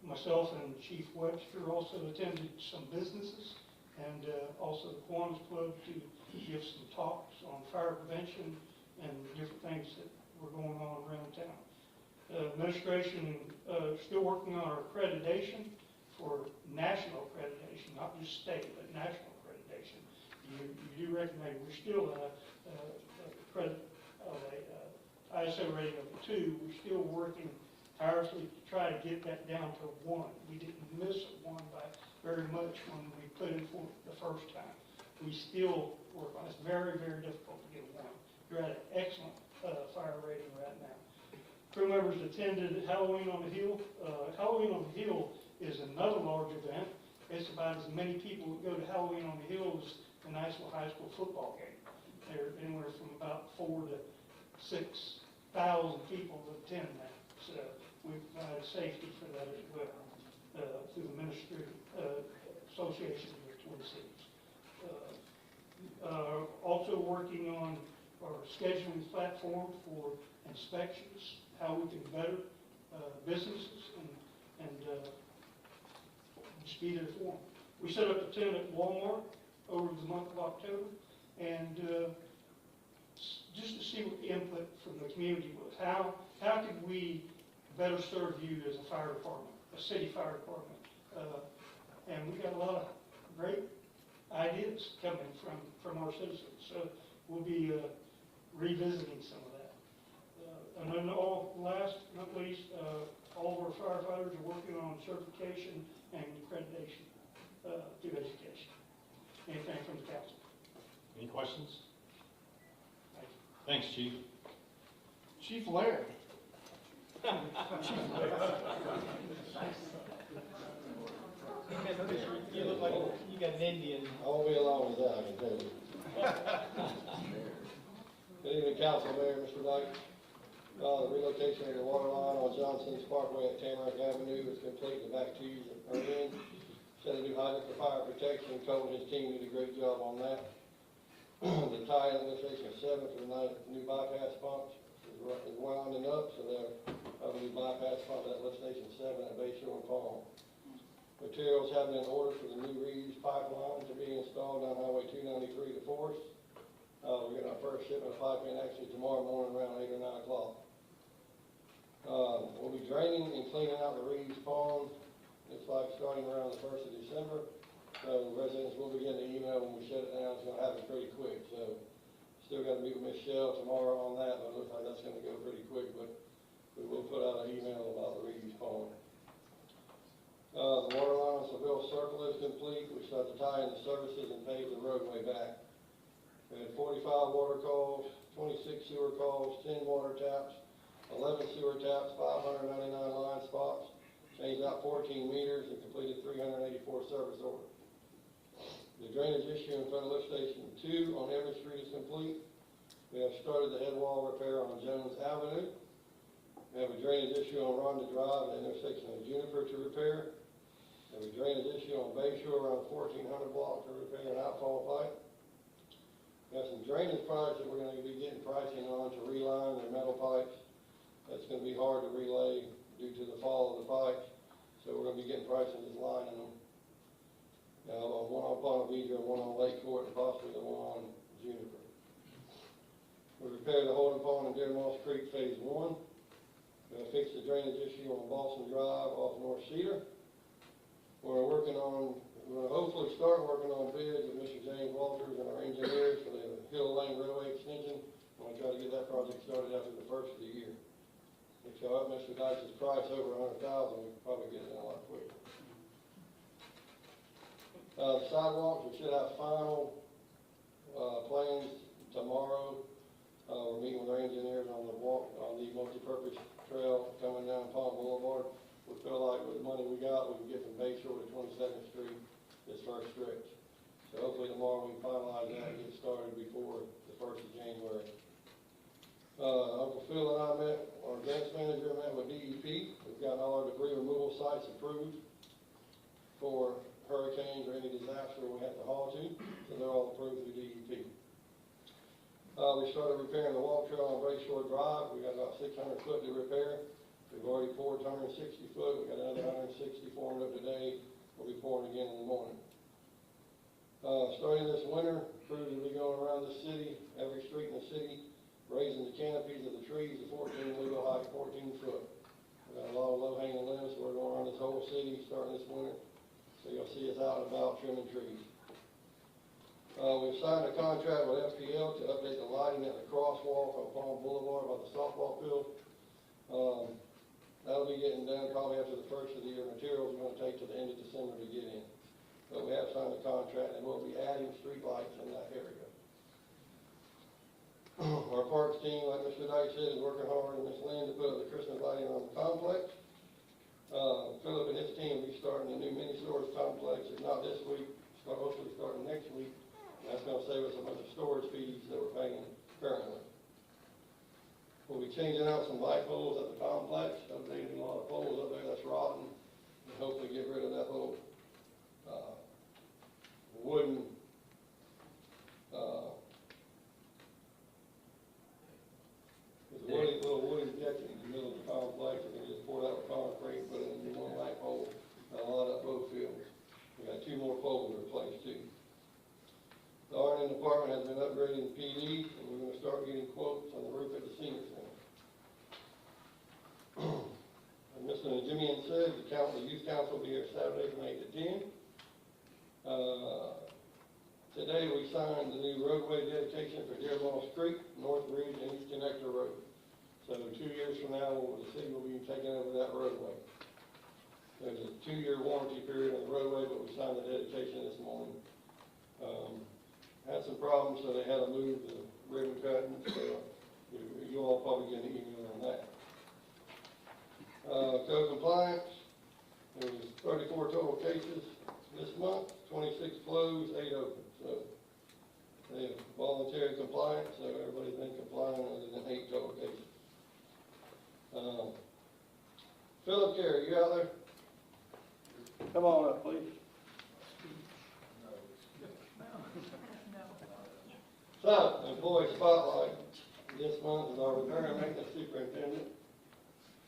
Myself and Chief Webster also attended some businesses and also the Kiwanis Club to give some talks on fire prevention and different things that were going on around town. Administration still working on our accreditation for national accreditation, not just state, but national accreditation. You do recognize we're still ISO rating of 2. We're still working tirelessly to try to get that down to 1. We didn't miss a 1 by very much when we put in for the first time. We still work on it. It's very, very difficult to get a 1. You're at an excellent fire rating right now. Crew members attended Halloween on the Hill. Halloween on the Hill is another large event. It's about as many people that go to Halloween on the Hill as the Niceville High School football game. There are anywhere from about 4,000 to 6,000 people that attend that. So we provide safety for that as well through the Ministry Association of the Twin Cities. Also working on our scheduling platform for inspections, how we can better businesses and speed it forward. We set up a tent at Walmart over the month of October, and just to see what the input from the community was. How could we better serve you as a fire department, a city fire department? And we got a lot of great ideas coming from our citizens. So we'll be revisiting some of that. And then last but not least, all of our firefighters are working on certification and accreditation through education. Anything from the council? Any questions? Thanks, Chief. Chief Laird. You look like you got an Indian. I won't be along with that, I can tell you. Good evening, Council, Mayor, Mr. Knight. The relocation of the water line on Johnson's Parkway at Tamarack Avenue is complete. The back twos are in. Set a new hydrant for fire protection. Cole and his team did a great job on that. The tie in lift station 7 for the new bypass pumps is winding up, so they're having a new bypass pump at lift station 7 at Bay Shore and Palm. Materials have been ordered for the new reuse pipeline to be installed on Highway 293 to Forest. We're getting our first shipment of pipe in actually tomorrow morning around 8 or 9 o'clock. We'll be draining and cleaning out the reuse pond. Looks like starting around the 1st of December. So residents will be getting an email when we shut it down. It's going to happen pretty quick. So still got to meet with Ms. Shell tomorrow on that, but it looks like that's going to go pretty quick. But we will put out an email about the reuse pond. The water line on Seville Circle is complete. We start to tie in the services and pave the roadway back. We had 45 water calls, 26 sewer calls, 10 water taps, 11 sewer taps, 599 line spots, changed out 14 meters, and completed 384 service orders. The drainage issue in front of lift station 2 on Everett Street is complete. We have started the head wall repair on Jones Avenue. We have a drainage issue on Rhonda Drive at the intersection of Juniper to repair. We have a drainage issue on Bay Shore around 1400 block to repair an outfall pipe. We have some drainage projects that we're going to be getting pricing on to reline their metal pipes. That's going to be hard to relay due to the fall of the pipes. So we're going to be getting pricing just lining them. One on Pontevedra and one on Lake Court and possibly the one on Juniper. We repaired the holding pond in Deer Moss Creek Phase 1. We're going to fix the drainage issue on Boston Drive off North Cedar. We're going to hopefully start working on bids with Mr. James Walters and our engineers for the Hill Lane Railway extension. We're going to try to get that project started after the first of the year. If y'all up Mr. Dyke's price over $100,000, we can probably get it done a lot quicker. Sidewalks, we should have final plans tomorrow. We're meeting with our engineers on the multi-purpose trail coming down Palm Boulevard. We feel like with the money we got, we can get from Bay Shore to 22nd Street this first stretch. So hopefully tomorrow we can finalize that and get started before the 1st of January. Uncle Phil and I met, our grants manager met with DEP. We've got all our debris removal sites approved for hurricanes or any disaster we have to haul to. So they're all approved through DEP. We started repairing the walk trail on Bay Shore Drive. We got about 600 foot to repair. We've already poured 160 foot. We got another 160 formed up today. We'll be pouring again in the morning. Starting this winter, crews will be going around the city, every street in the city, raising the canopies of the trees to 14 legal height, 14 foot. We've got a lot of low-hanging limbs, so we're going around this whole city starting this winter. So you'll see us out and about trimming trees. We've signed a contract with FPL to update the lighting at the crosswalk on Palm Boulevard by the softball field. That'll be getting done probably after the first of the year. Materials are going to take to the end of December to get in. But we have signed a contract and we'll be adding street lights in that area. Our parks team, like Mr. Dyke said, is working hard and Ms. Lynn to put up the Christmas lighting on the complex. Philip and his team will be starting a new mini storage complex, if not this week, hopefully starting next week. And that's going to save us a bunch of storage fees that we're paying currently. We'll be changing out some light poles at the complex, updating a lot of poles up there that's rotten, and hopefully get rid of that little wooden there's a little wooden deck in the middle of the complex, and they just pour out concrete, put in a new one light pole, and a lot of both fields. We got 2 more poles to replace too. The R&M department has been upgrading the PD, and we're going to start getting quotes on the roof at the senior center. And Mr. Jimmy said, the youth council will be here Saturday from 8 to 10. Today we signed the new roadway dedication for Deer Moss Creek, North Ridge, and East Connector Road. So 2 years from now, the city will be taking over that roadway. There's a 2-year warranty period on the roadway, but we signed the dedication this morning. Had some problems, so they had to move the ribbon cutting, so you all probably get an email on that. Code compliance, there was 34 total cases this month, 26 closed, 8 open. So they have voluntary compliance, so everybody's been complying other than 8 total cases. Philip Carey, you out there? Come on up, please. So, employee spotlight this month is our repair and maintenance superintendent,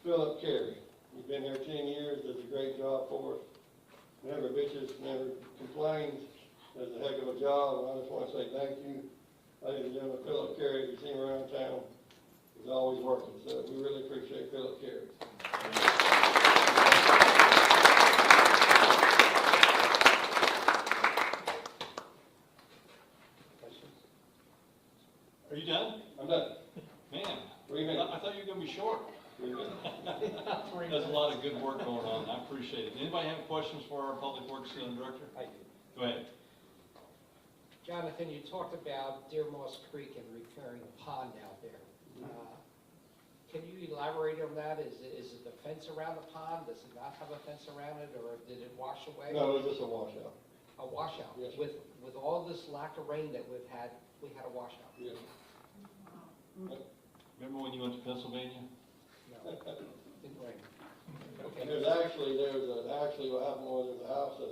Philip Carey. He's been here 10 years, does a great job for us. Never bitches, never complains, does a heck of a job, and I just want to say thank you. Ladies and gentlemen, Philip Carey, if you see him around town, he's always working, so we really appreciate Philip Carey. Are you done? I'm done. Man, 3 minutes. I thought you were gonna be short. 3 minutes. There's a lot of good work going on, I appreciate it. Anybody have questions for our Public Works Director? I do. Go ahead. Jonathan, you talked about Deer Moss Creek and repairing a pond out there. Can you elaborate on that? Is it the fence around the pond? Does it not have a fence around it, or did it wash away? No, it's just a washout. A washout? Yes. With all this lack of rain that we had a washout? Yes. Remember when you went to Pennsylvania? No, didn't rain. Okay. Actually what happened was there's a house a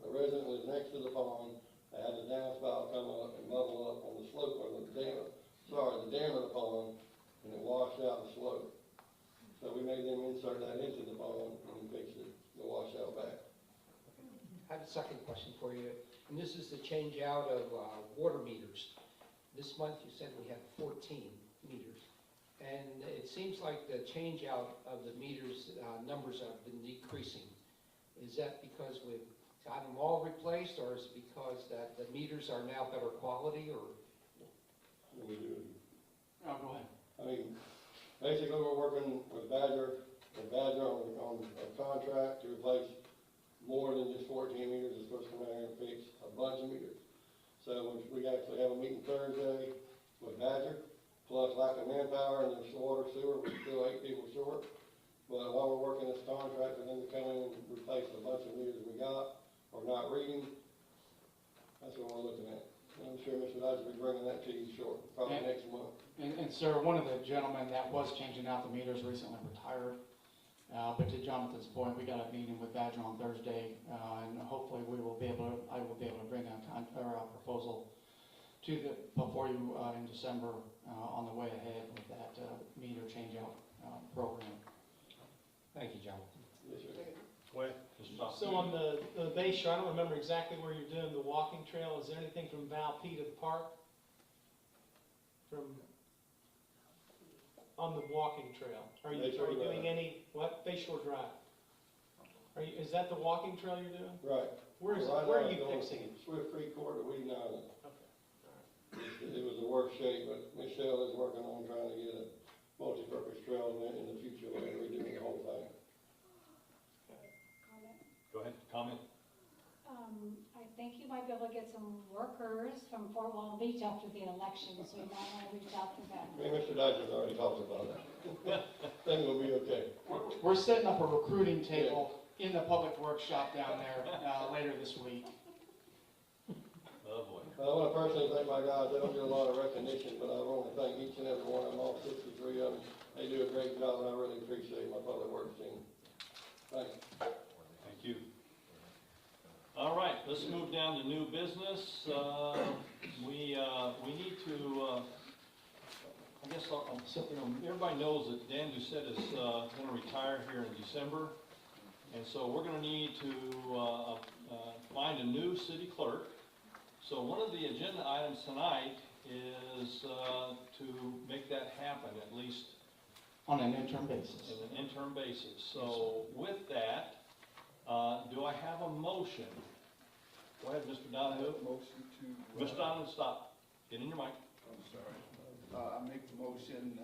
resident lives next to the pond. They had the downspout come up and bubble up on the slope of the dam of the pond, and it washed out the slope. So we made them insert that into the pond and fix the washout back. I have a second question for you, and this is the change out of water meters. This month you said we had 14 meters, and it seems like the change out of the meters numbers have been decreasing. Is that because we've got them all replaced, or is it because that the meters are now better quality, or? We do. Oh, go ahead. I mean, basically, we're working with Badger on a contract to replace more than just 14 meters. It's supposed to come out here and fix a bunch of meters. So we actually have a meeting Thursday with Badger, plus lack of manpower and the water sewer, we're still 8 people short. But while we're working this contract, for them to come in and replace a bunch of meters we got or not reading, that's what we're looking at. I'm sure Mr. Dodge will be bringing that to you short, probably next month. And sir, one of the gentlemen that was changing out the meters recently retired. But to Jonathan's point, we got a meeting with Badger on Thursday, and hopefully I will be able to bring a proposal before you in December on the way ahead with that meter change out program. Thank you, Jonathan. Yes, sir. So on the Bay Shore, I don't remember exactly where you're doing the walking trail. Is there anything from Val P to the park? On the walking trail? Are you doing any, what, Bay Shore Drive? Is that the walking trail you're doing? Right. Where are you fixing it? Swift Creek Court at Weedon Island. Okay. It was the worst shape, but Michelle is working on trying to get a multi-purpose trail in the future, we're redoing the whole thing. Comment? Go ahead, comment. I think you might be able to get some workers from Fort Walton Beach after the election, so you might want to reach out to them. Me and Mr. Dyson already talked about that. Things will be okay. We're setting up a recruiting table in the public workshop down there later this week. Oh, boy. I want to personally thank my guys. They don't get a lot of recognition, but I want to thank each and every one of them, all 63 of them. They do a great job, and I really appreciate my public works team. Thanks. Thank you. All right, let's move down to new business. We need to, I guess, everybody knows that Dan Doucette is going to retire here in December. And so we're going to need to find a new city clerk. So one of the agenda items tonight is to make that happen, at least On an interim basis. in an interim basis. So with that, do I have a motion? Go ahead, Mr. Donahue. Motion to. Mr. Donahue, stop. Get in your mic. I'm sorry. I make the motion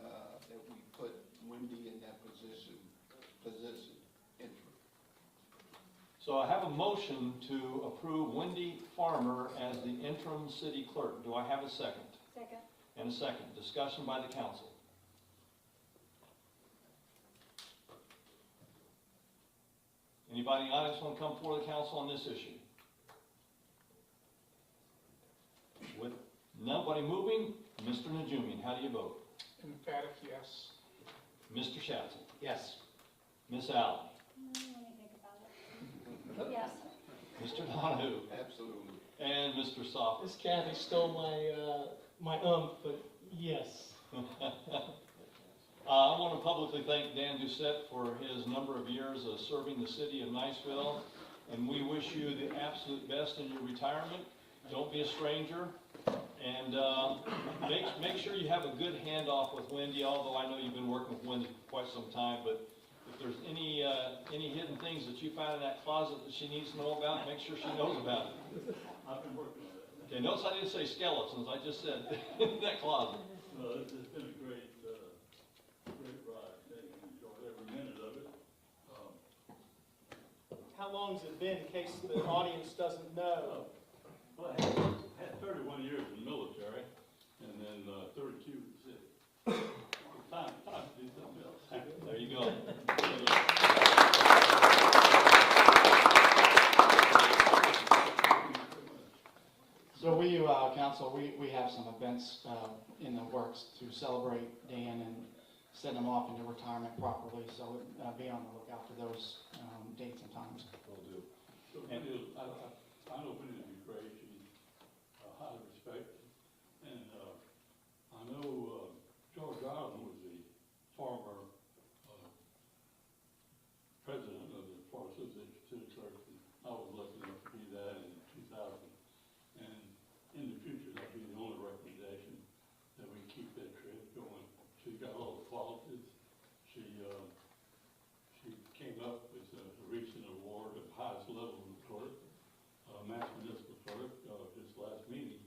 that we put Wendy in that position interim. So I have a motion to approve Wendy Farmer as the interim city clerk. Do I have a second? Second. And a second. Discussion by the council. Anybody in the audience want to come before the council on this issue? With nobody moving, Mr. Najumian, how do you vote? Emphatic yes. Mr. Schatzel, Yes. Miss Allen, Let me think about it. Yes. Mr. Donahue, Absolutely. and Mr. Softly. Miss Kathy stole my but yes. I want to publicly thank Dan Doucette for his number of years of serving the city of Niceville, and we wish you the absolute best in your retirement. Don't be a stranger, and make sure you have a good handoff with Wendy, although I know you've been working with Wendy for quite some time, but if there's any hidden things that you find in that closet that she needs to know about, make sure she knows about it. I've been working on that. Okay, notice I didn't say skeletons, I just said that closet. No, it's been a great ride. I enjoyed every minute of it. How long's it been, in case the audience doesn't know? Well, I had 31 years in the military, and then 32 in the city. Time to do something else. There you go. So council, we have some events in the works to celebrate Dan and send him off into retirement properly, so be on the lookout for those dates and times. Will do. So I know Wendy to be great. She's highly respected. And I know George Island was the former president of the Florida Association of City Clerks. And I was lucky enough to be that in 2000. And in the future, that'd be the only recommendation that we keep that trip going. She's got all the qualities. She came up with a recent award of highest level of clerk, Mass Municipal Clerk, this last meeting,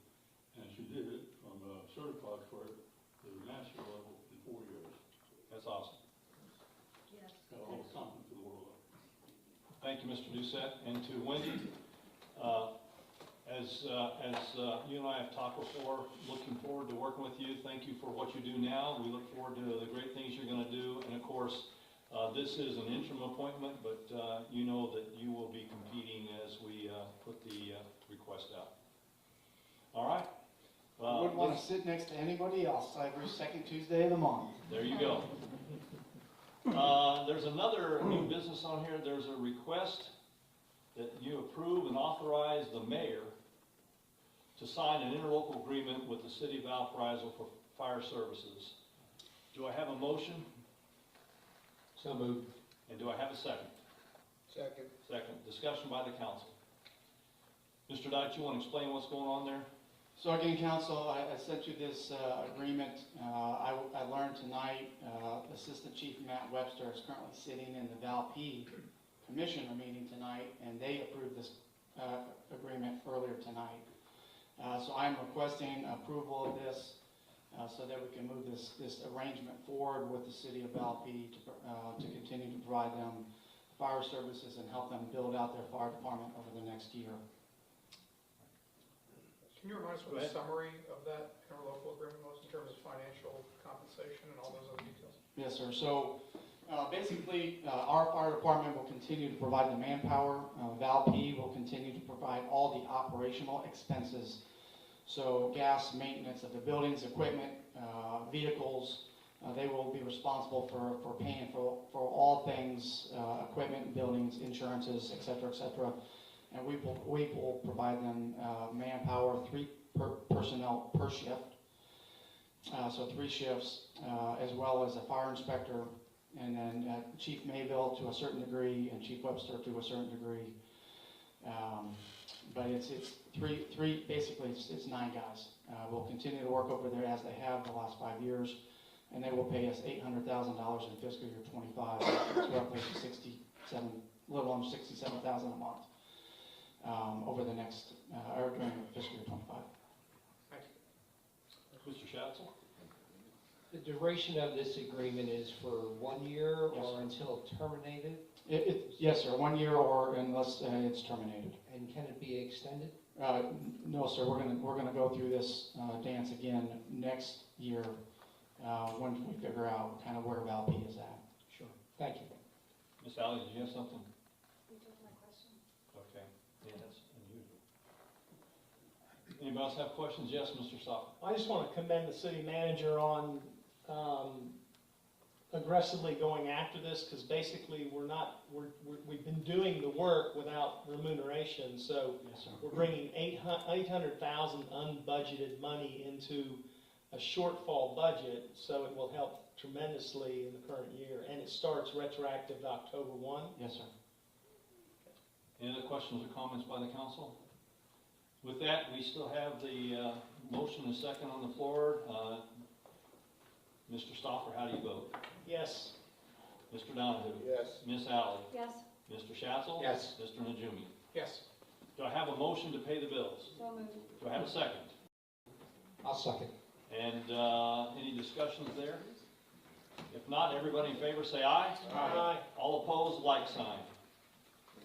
and she did it from a certified clerk to the master level in 4 years. That's awesome. Yes. Got all the confidence in the world. Thank you, Mr. Doucette, and to Wendy. As you and I have talked before, looking forward to working with you. Thank you for what you do now. We look forward to the great things you're going to do, and of course, this is an interim appointment, but you know that you will be competing as we put the request out. All right? I wouldn't want to sit next to anybody else every second Tuesday of the month. There you go. There's another new business on here. There's a request that you approve and authorize the mayor to sign an interlocal agreement with the city of Valparaiso for fire services. Do I have a motion? So moved. And do I have a second? Second. Second. Discussion by the council. Mr. Dyke, you want to explain what's going on there? So again, council, I sent you this agreement. I learned tonight, Assistant Chief Matt Webster is currently sitting in the Valp Commissioner meeting tonight, and they approved this agreement earlier tonight. So I'm requesting approval of this so that we can move this arrangement forward with the city of Valp to continue to provide them fire services and help them build out their fire department over the next year. Can you remind us what the summary of that interlocal agreement was in terms of financial compensation and all those other details? Yes, sir. So basically, our fire department will continue to provide the manpower. Valp will continue to provide all the operational expenses. So gas, maintenance of the buildings, equipment, vehicles. They will be responsible for paying for all things, equipment, buildings, insurances, et cetera, and we will provide them manpower, 3 personnel per shift, so 3 shifts, as well as a fire inspector, and then Chief Mayville to a certain degree, and Chief Webster to a certain degree. But it's three basically it's 9 guys. We'll continue to work over there as they have the last 5 years, and they will pay us $800,000 in fiscal year 25. It's roughly a little under $67,000 a month over the next or during fiscal year 25. Mr. Schatzel? The duration of this agreement is for 1 year or until terminated? Yes, sir. 1 year or unless it's terminated. And can it be extended? No, sir. We're gonna go through this dance again next year when we figure out kind of where Valp is at. Sure. Thank you. Ms. Alley, did you have something? You took my question. Okay. Yeah, that's unusual. Anybody else have questions? Yes, Mr. Soft. I just want to commend the city manager on aggressively going after this, because basically we've been doing the work without remuneration, so Yes, sir. we're bringing 800,000 unbudgeted money into a shortfall budget, so it will help tremendously in the current year, and it starts retroactive to October 1. Yes, sir. Any other questions or comments by the council? With that, we still have the motion and second on the floor. Mr. Stoffer, how do you vote? Yes. Mr. Donahue? Yes. Ms. Alley? Yes, Mr. Schatzel? Yes. Mr. Najumi? Yes. Do I have a motion to pay the bills? so moved. Do I have a second? I'll second. And any discussions there? If not, everybody in favor say aye. Aye. All opposed, like sign.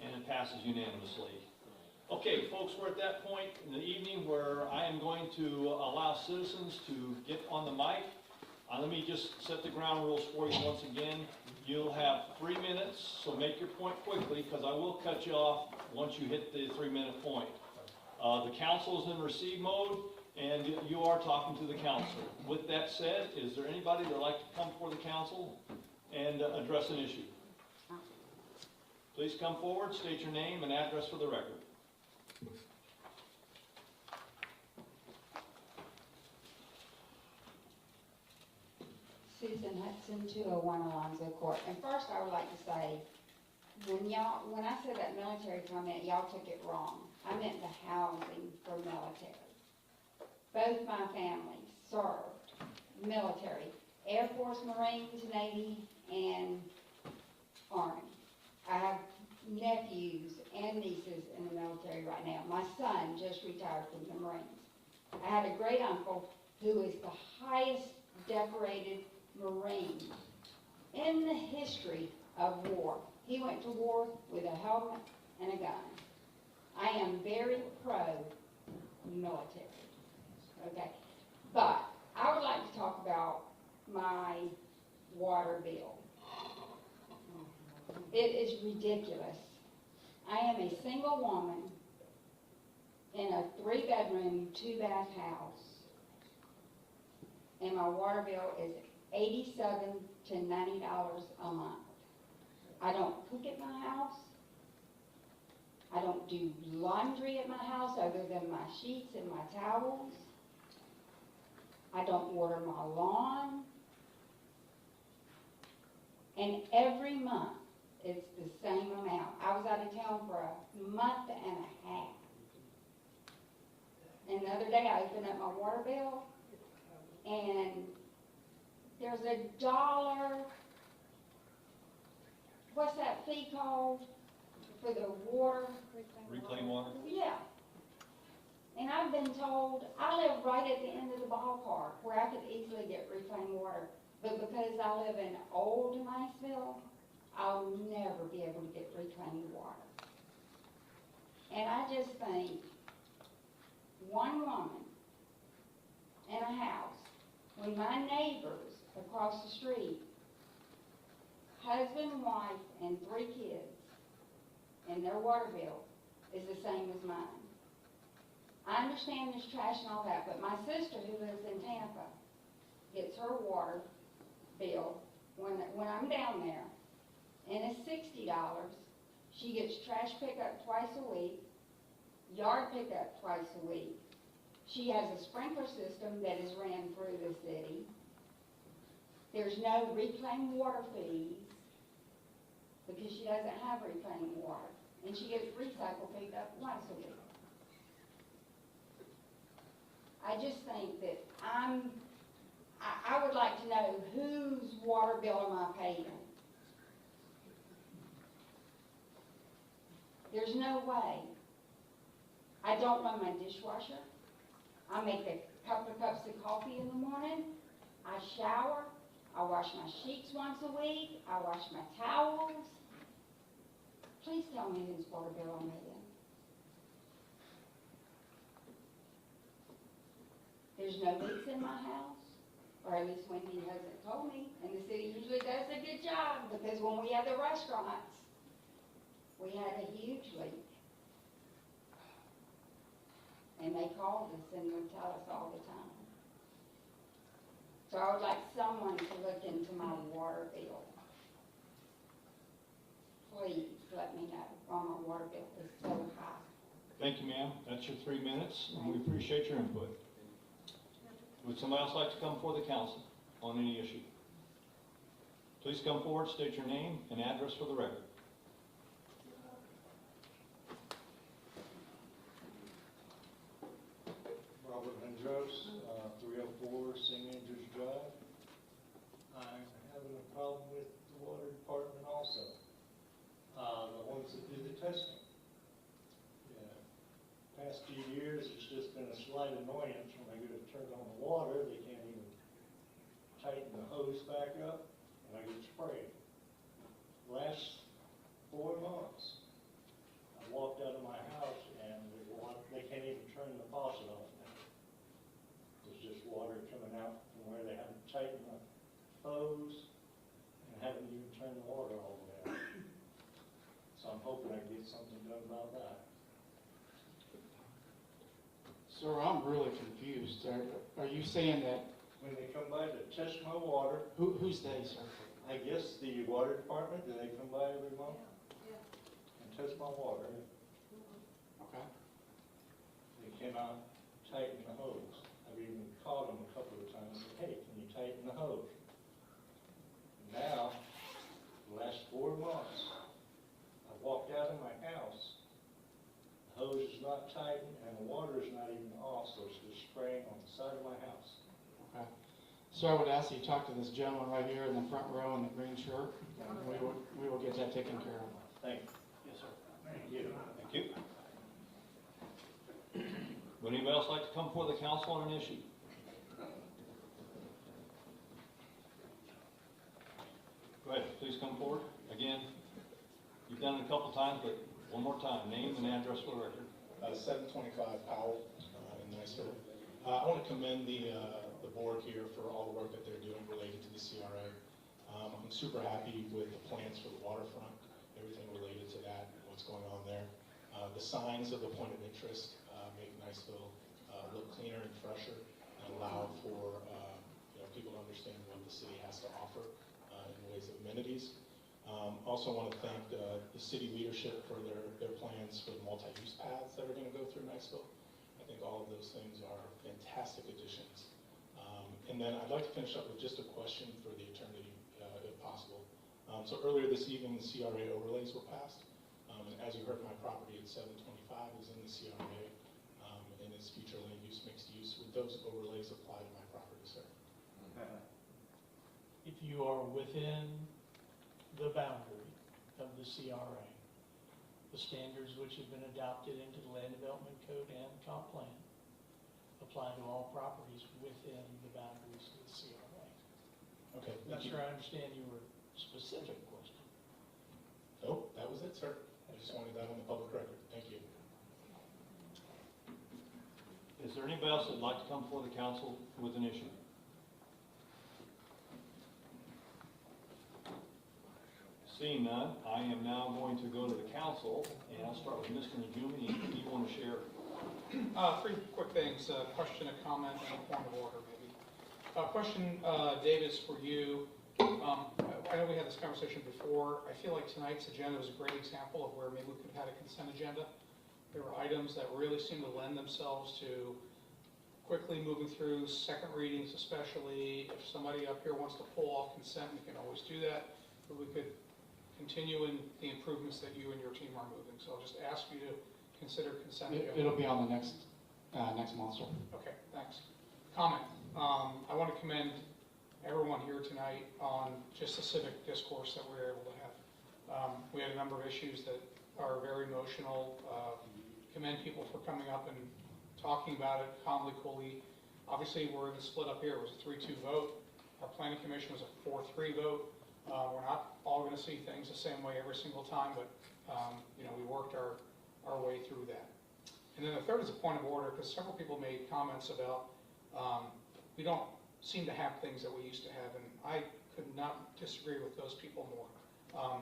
And it passes unanimously. Okay, folks, we're at that point in the evening where I am going to allow citizens to get on the mic. Let me just set the ground rules for you once again. You'll have 3 minutes, so make your point quickly, because I will cut you off once you hit the 3-minute point. The council is in receive mode, and you are talking to the council. With that said, is there anybody that would like to come before the council and address an issue? Please come forward, state your name and address for the record. Susan Hudson, 201 Alonzo Court. And first, I would like to say, when I said that military comment, y'all took it wrong. I meant the housing for military. Both my families served military, Air Force, Marines, Navy, and Army. I have nephews and nieces in the military right now. My son just retired from the Marines. I had a great uncle who is the highest decorated Marine in the history of war. He went to war with a helmet and a gun. I am very pro-military, okay? But I would like to talk about my water bill. It is ridiculous. I am a single woman in a 3-bedroom, 2-bath house, and my water bill is $87 to $90 a month. I don't cook at my house. I don't do laundry at my house other than my sheets and my towels. I don't water my lawn. And every month, it's the same amount. I was out of town for a month and a half. And the other day, I opened up my water bill, and there's $1, what's that fee called for the water? Reclaim water? Yeah. And I've been told, I live right at the end of the ballpark where I could easily get reclaimed water. But because I live in old Niceville, I'll never be able to get reclaimed water. And I just think one woman in a house, when my neighbors across the street, husband, wife, and 3 kids, and their water bill is the same as mine. I understand there's trash and all that, but my sister who lives in Tampa gets her water bill when I'm down there, and it's $60. She gets trash pickup twice a week, yard pickup twice a week. She has a sprinkler system that is ran through the city. There's no reclaimed water fees because she doesn't have reclaimed water. And she gets recycle pickup once a week. I just think that I would like to know whose water bill am I paying? There's no way. I don't run my dishwasher. I make a couple of cups of coffee in the morning. I shower. I wash my sheets once a week. I wash my towels. Please tell me whose water bill I'm paying. There's no leaks in my house, or at least Wendy hasn't told me, and the city usually does a good job, because when we had the restaurants, we had a huge leak. And they called us and would tell us all the time. So I would like someone to look into my water bill. Please let me know why my water bill is so high. Thank you, ma'am. That's your 3 minutes, and we appreciate your input. Would somebody else like to come before the council on any issue? Please come forward, state your name and address for the record. Robert Andros, 304 St. Andrews Drive. I'm having a problem with the water department also. The ones that do the testing. Yeah. Past few years, it's just been a slight annoyance when I go to turn on the water, they can't even tighten the hose back up, and I get sprayed. Last 4 months, I walked out of my house and they can't even turn the faucet off now. There's just water coming out from where they haven't tightened the hose and haven't even turned the water all the way out. So I'm hoping I can get something done about that. Sir, I'm really confused. Are you saying that, When they come by to test my water, who's they, sir? I guess the water department, do they come by every month? And test my water? Okay. They cannot tighten the hose. I've even called them a couple of times and said, hey, can you tighten the hose? And now, the last 4 months, I walked out of my house, the hose is not tightened and the water is not even off, so it's just spraying on the side of my house. Okay. So I would ask that you talk to this gentleman right here in the front row in the green shirt. We will get that taken care of. Thank you. Yes, sir. Thank you. Thank you. Would anybody else like to come before the council on an issue? Go ahead, please come forward. Again, you've done it a couple times, but one more time, name and address for the record. 725 Powell in Niceville. I want to commend the board here for all the work that they're doing related to the CRA. I'm super happy with the plans for the waterfront, everything related to that, what's going on there. The signs of the point of interest make Niceville look cleaner and fresher and allow for people to understand what the city has to offer in ways of amenities. Also want to thank the city leadership for their plans for the multi-use paths that are going to go through Niceville. I think all of those things are fantastic additions. And then I'd like to finish up with just a question for the attorney, if possible. So earlier this evening, the CRA overlays were passed. And as you heard, my property at 725 is in the CRA and is future land use, mixed use. Would those overlays apply to my property, sir? If you are within the boundary of the CRA, the standards which have been adopted into the Land Development Code and Comp Plan apply to all properties within the boundaries of the CRA. Okay. Not sure I understand your specific question. Nope, that was it, sir. I just wanted that on the public record. Thank you. Is there anybody else that'd like to come before the council with an issue? Seeing none, I am now going to go to the council, and I'll start with Mr. Najumi. Do you want to share? 3 quick things, a question, a comment, and a point of order, maybe. Question, David, is for you. I know we had this conversation before. I feel like tonight's agenda was a great example of where maybe we could have had a consent agenda. There were items that really seemed to lend themselves to quickly moving through second readings, especially. If somebody up here wants to pull off consent, we can always do that. But we could continue in the improvements that you and your team are moving. So I'll just ask you to consider consent agenda. It'll be on the next month, sir. Okay, thanks. Comment. I want to commend everyone here tonight on just the civic discourse that we were able to have. We had a number of issues that are very emotional. Commend people for coming up and talking about it calmly, coolly. Obviously, we're in the split up here. It was a 3-2 vote. Our planning commission was a 4-3 vote. We're not all going to see things the same way every single time, but we worked our way through that. And then the third is a point of order, because several people made comments about we don't seem to have things that we used to have, and I could not disagree with those people more.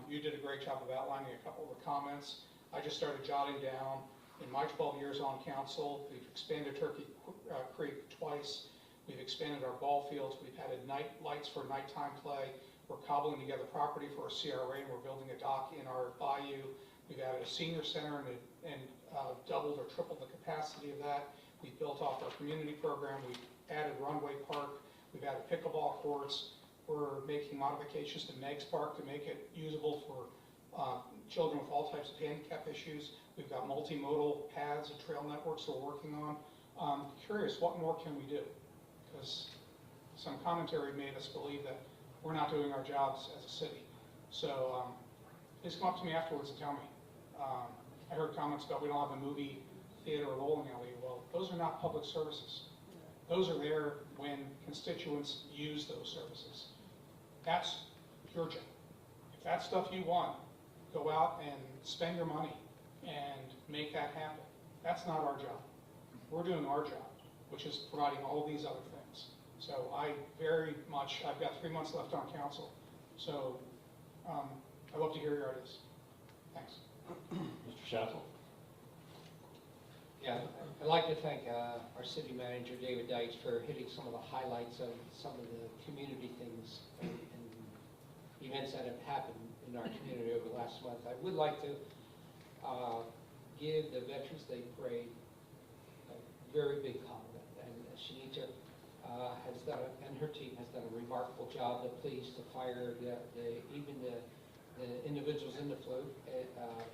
You did a great job of outlining a couple of the comments. I just started jotting down, in my 12 years on council, we've expanded Turkey Creek twice. We've expanded our ball fields. We've added night lights for nighttime play. We're cobbling together property for our CRA, and we're building a dock in our bayou. We've added a senior center and doubled or tripled the capacity of that. We've built off our community program. We've added Runway Park. We've added pickleball courts. We're making modifications to Meg's Park to make it usable for children with all types of handicap issues. We've got multimodal paths and trail networks we're working on. Curious, what more can we do? Because some commentary made us believe that we're not doing our jobs as a city. So please come up to me afterwards and tell me. I heard comments about we don't have a movie theater or bowling alley. Well, those are not public services. Those are there when constituents use those services. That's your job. If that's stuff you want, go out and spend your money and make that happen. That's not our job. We're doing our job, which is providing all these other things. So I've got 3 months left on council. So I'd love to hear your ideas. Thanks. Mr. Shackle? Yeah, I'd like to thank our city manager, David Deitch, for hitting some of the highlights of some of the community things and events that have happened in our community over the last month. I would like to give the Veterans Day Parade a very big compliment. And Shanita has done, and her team has done a remarkable job. The police, the fire, even the individuals in the float,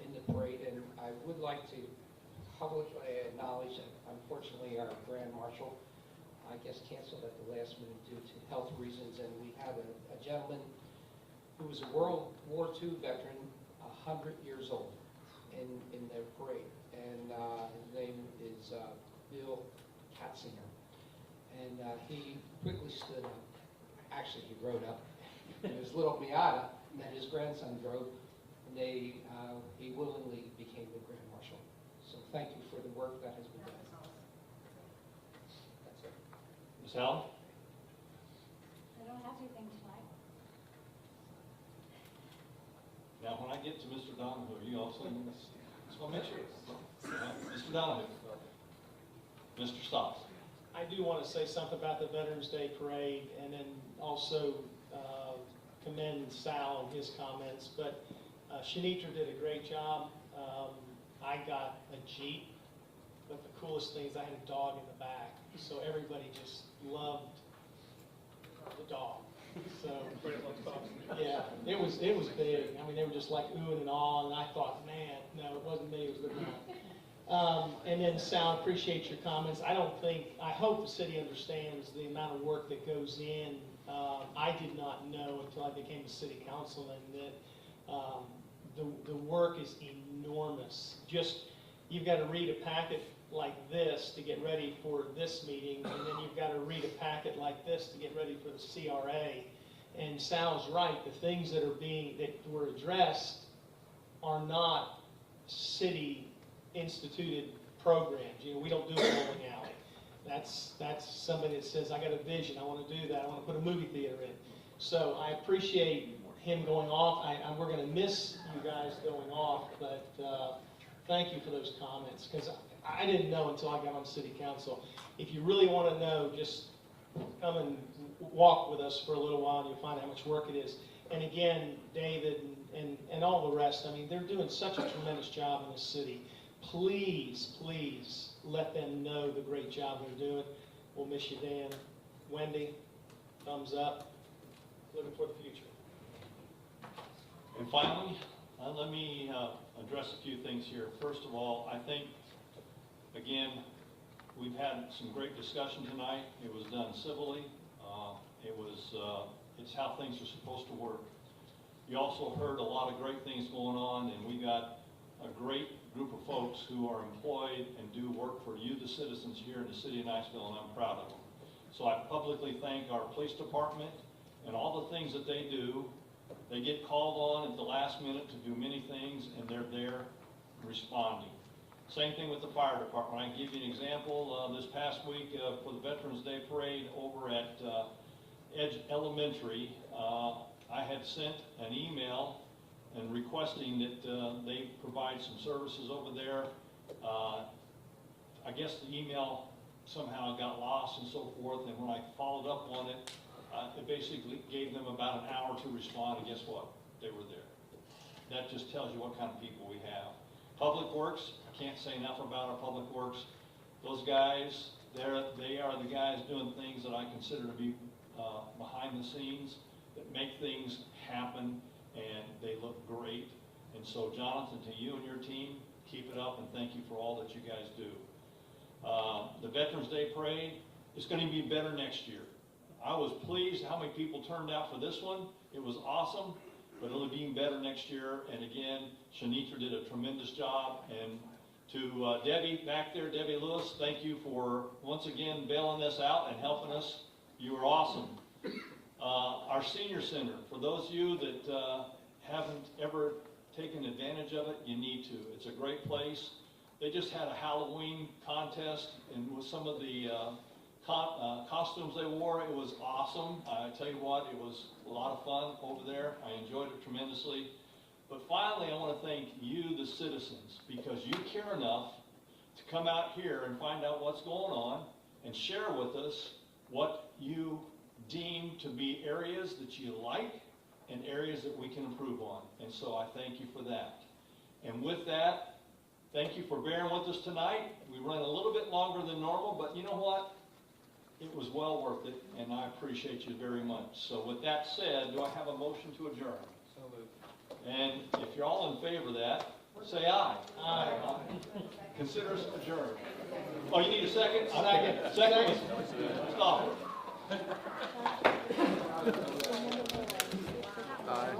in the parade. And I would like to publicly acknowledge that unfortunately our Grand Marshal, I guess, canceled at the last minute due to health reasons. And we had a gentleman who was a World War II veteran, 100 years old, in the parade. And his name is Bill Katzinger. And he quickly stood up. Actually, he rode up in his little Miata that his grandson drove, and he willingly became the Grand Marshal. So thank you for the work that has been done. That's it. Ms. Allen? I don't have anything tonight. Now, when I get to Mr. Donohue, you also, just want to make sure. Mr. Donohue. Mr. Stotts. I do want to say something about the Veterans Day Parade, and then also commend Sal and his comments. But Shanitra did a great job. I got a Jeep, but the coolest thing is I had a dog in the back. So everybody just loved the dog. So yeah, it was big. I mean, they were just like oohing and awing, and I thought, man, no, it wasn't me, it was the dog. And then Sal, appreciate your comments. I hope the city understands the amount of work that goes in. I did not know until I became a city councilman that the work is enormous. You've got to read a packet like this to get ready for this meeting, and then you've got to read a packet like this to get ready for the CRA. And Sal's right, the things that were addressed are not city instituted programs. We don't do a bowling alley. That's somebody that says, I got a vision, I want to do that, I want to put a movie theater in. So I appreciate him going off. We're going to miss you guys going off, but thank you for those comments, because I didn't know until I got on city council. If you really want to know, just come and walk with us for a little while and you'll find how much work it is. And again, David and all the rest, I mean, they're doing such a tremendous job in the city. Please, please let them know the great job they're doing. We'll miss you, Dan. Wendy, thumbs up. Looking for the future. And finally, let me address a few things here. First of all, I think, again, we've had some great discussion tonight. It was done civilly. It's how things are supposed to work. You also heard a lot of great things going on, and we got a great group of folks who are employed and do work for you, the citizens here in the city of Niceville, and I'm proud of them. So I publicly thank our police department and all the things that they do. They get called on at the last minute to do many things, and they're there responding. Same thing with the fire department. I can give you an example. This past week for the Veterans Day Parade over at Edge Elementary, I had sent an email and requesting that they provide some services over there. I guess the email somehow got lost and so forth, and when I followed up on it, it basically gave them about an hour to respond, and guess what? They were there. That just tells you what kind of people we have. Public Works, I can't say enough about our Public Works. Those guys, they are the guys doing things that I consider to be behind the scenes, that make things happen, and they look great. And so, Jonathan, to you and your team, keep it up, and thank you for all that you guys do. The Veterans Day Parade is going to be better next year. I was pleased how many people turned out for this one. It was awesome, but it'll be better next year. And again, Shanitra did a tremendous job. And to Debbie back there, Debbie Lewis, thank you for once again bailing us out and helping us. You were awesome. Our Senior Center, for those of you that haven't ever taken advantage of it, you need to. It's a great place. They just had a Halloween contest, and with some of the costumes they wore, it was awesome. I tell you what, it was a lot of fun over there. I enjoyed it tremendously. But finally, I want to thank you, the citizens, because you care enough to come out here and find out what's going on and share with us what you deem to be areas that you like and areas that we can improve on. And so I thank you for that. And with that, thank you for bearing with us tonight. We ran a little bit longer than normal, but you know what? It was well worth it, and I appreciate you very much. So with that said, do I have a motion to adjourn? So moved. And if you're all in favor of that, say aye. Aye. Consider us adjourned. Oh, you need a second? Second. Second. Stop. Aye.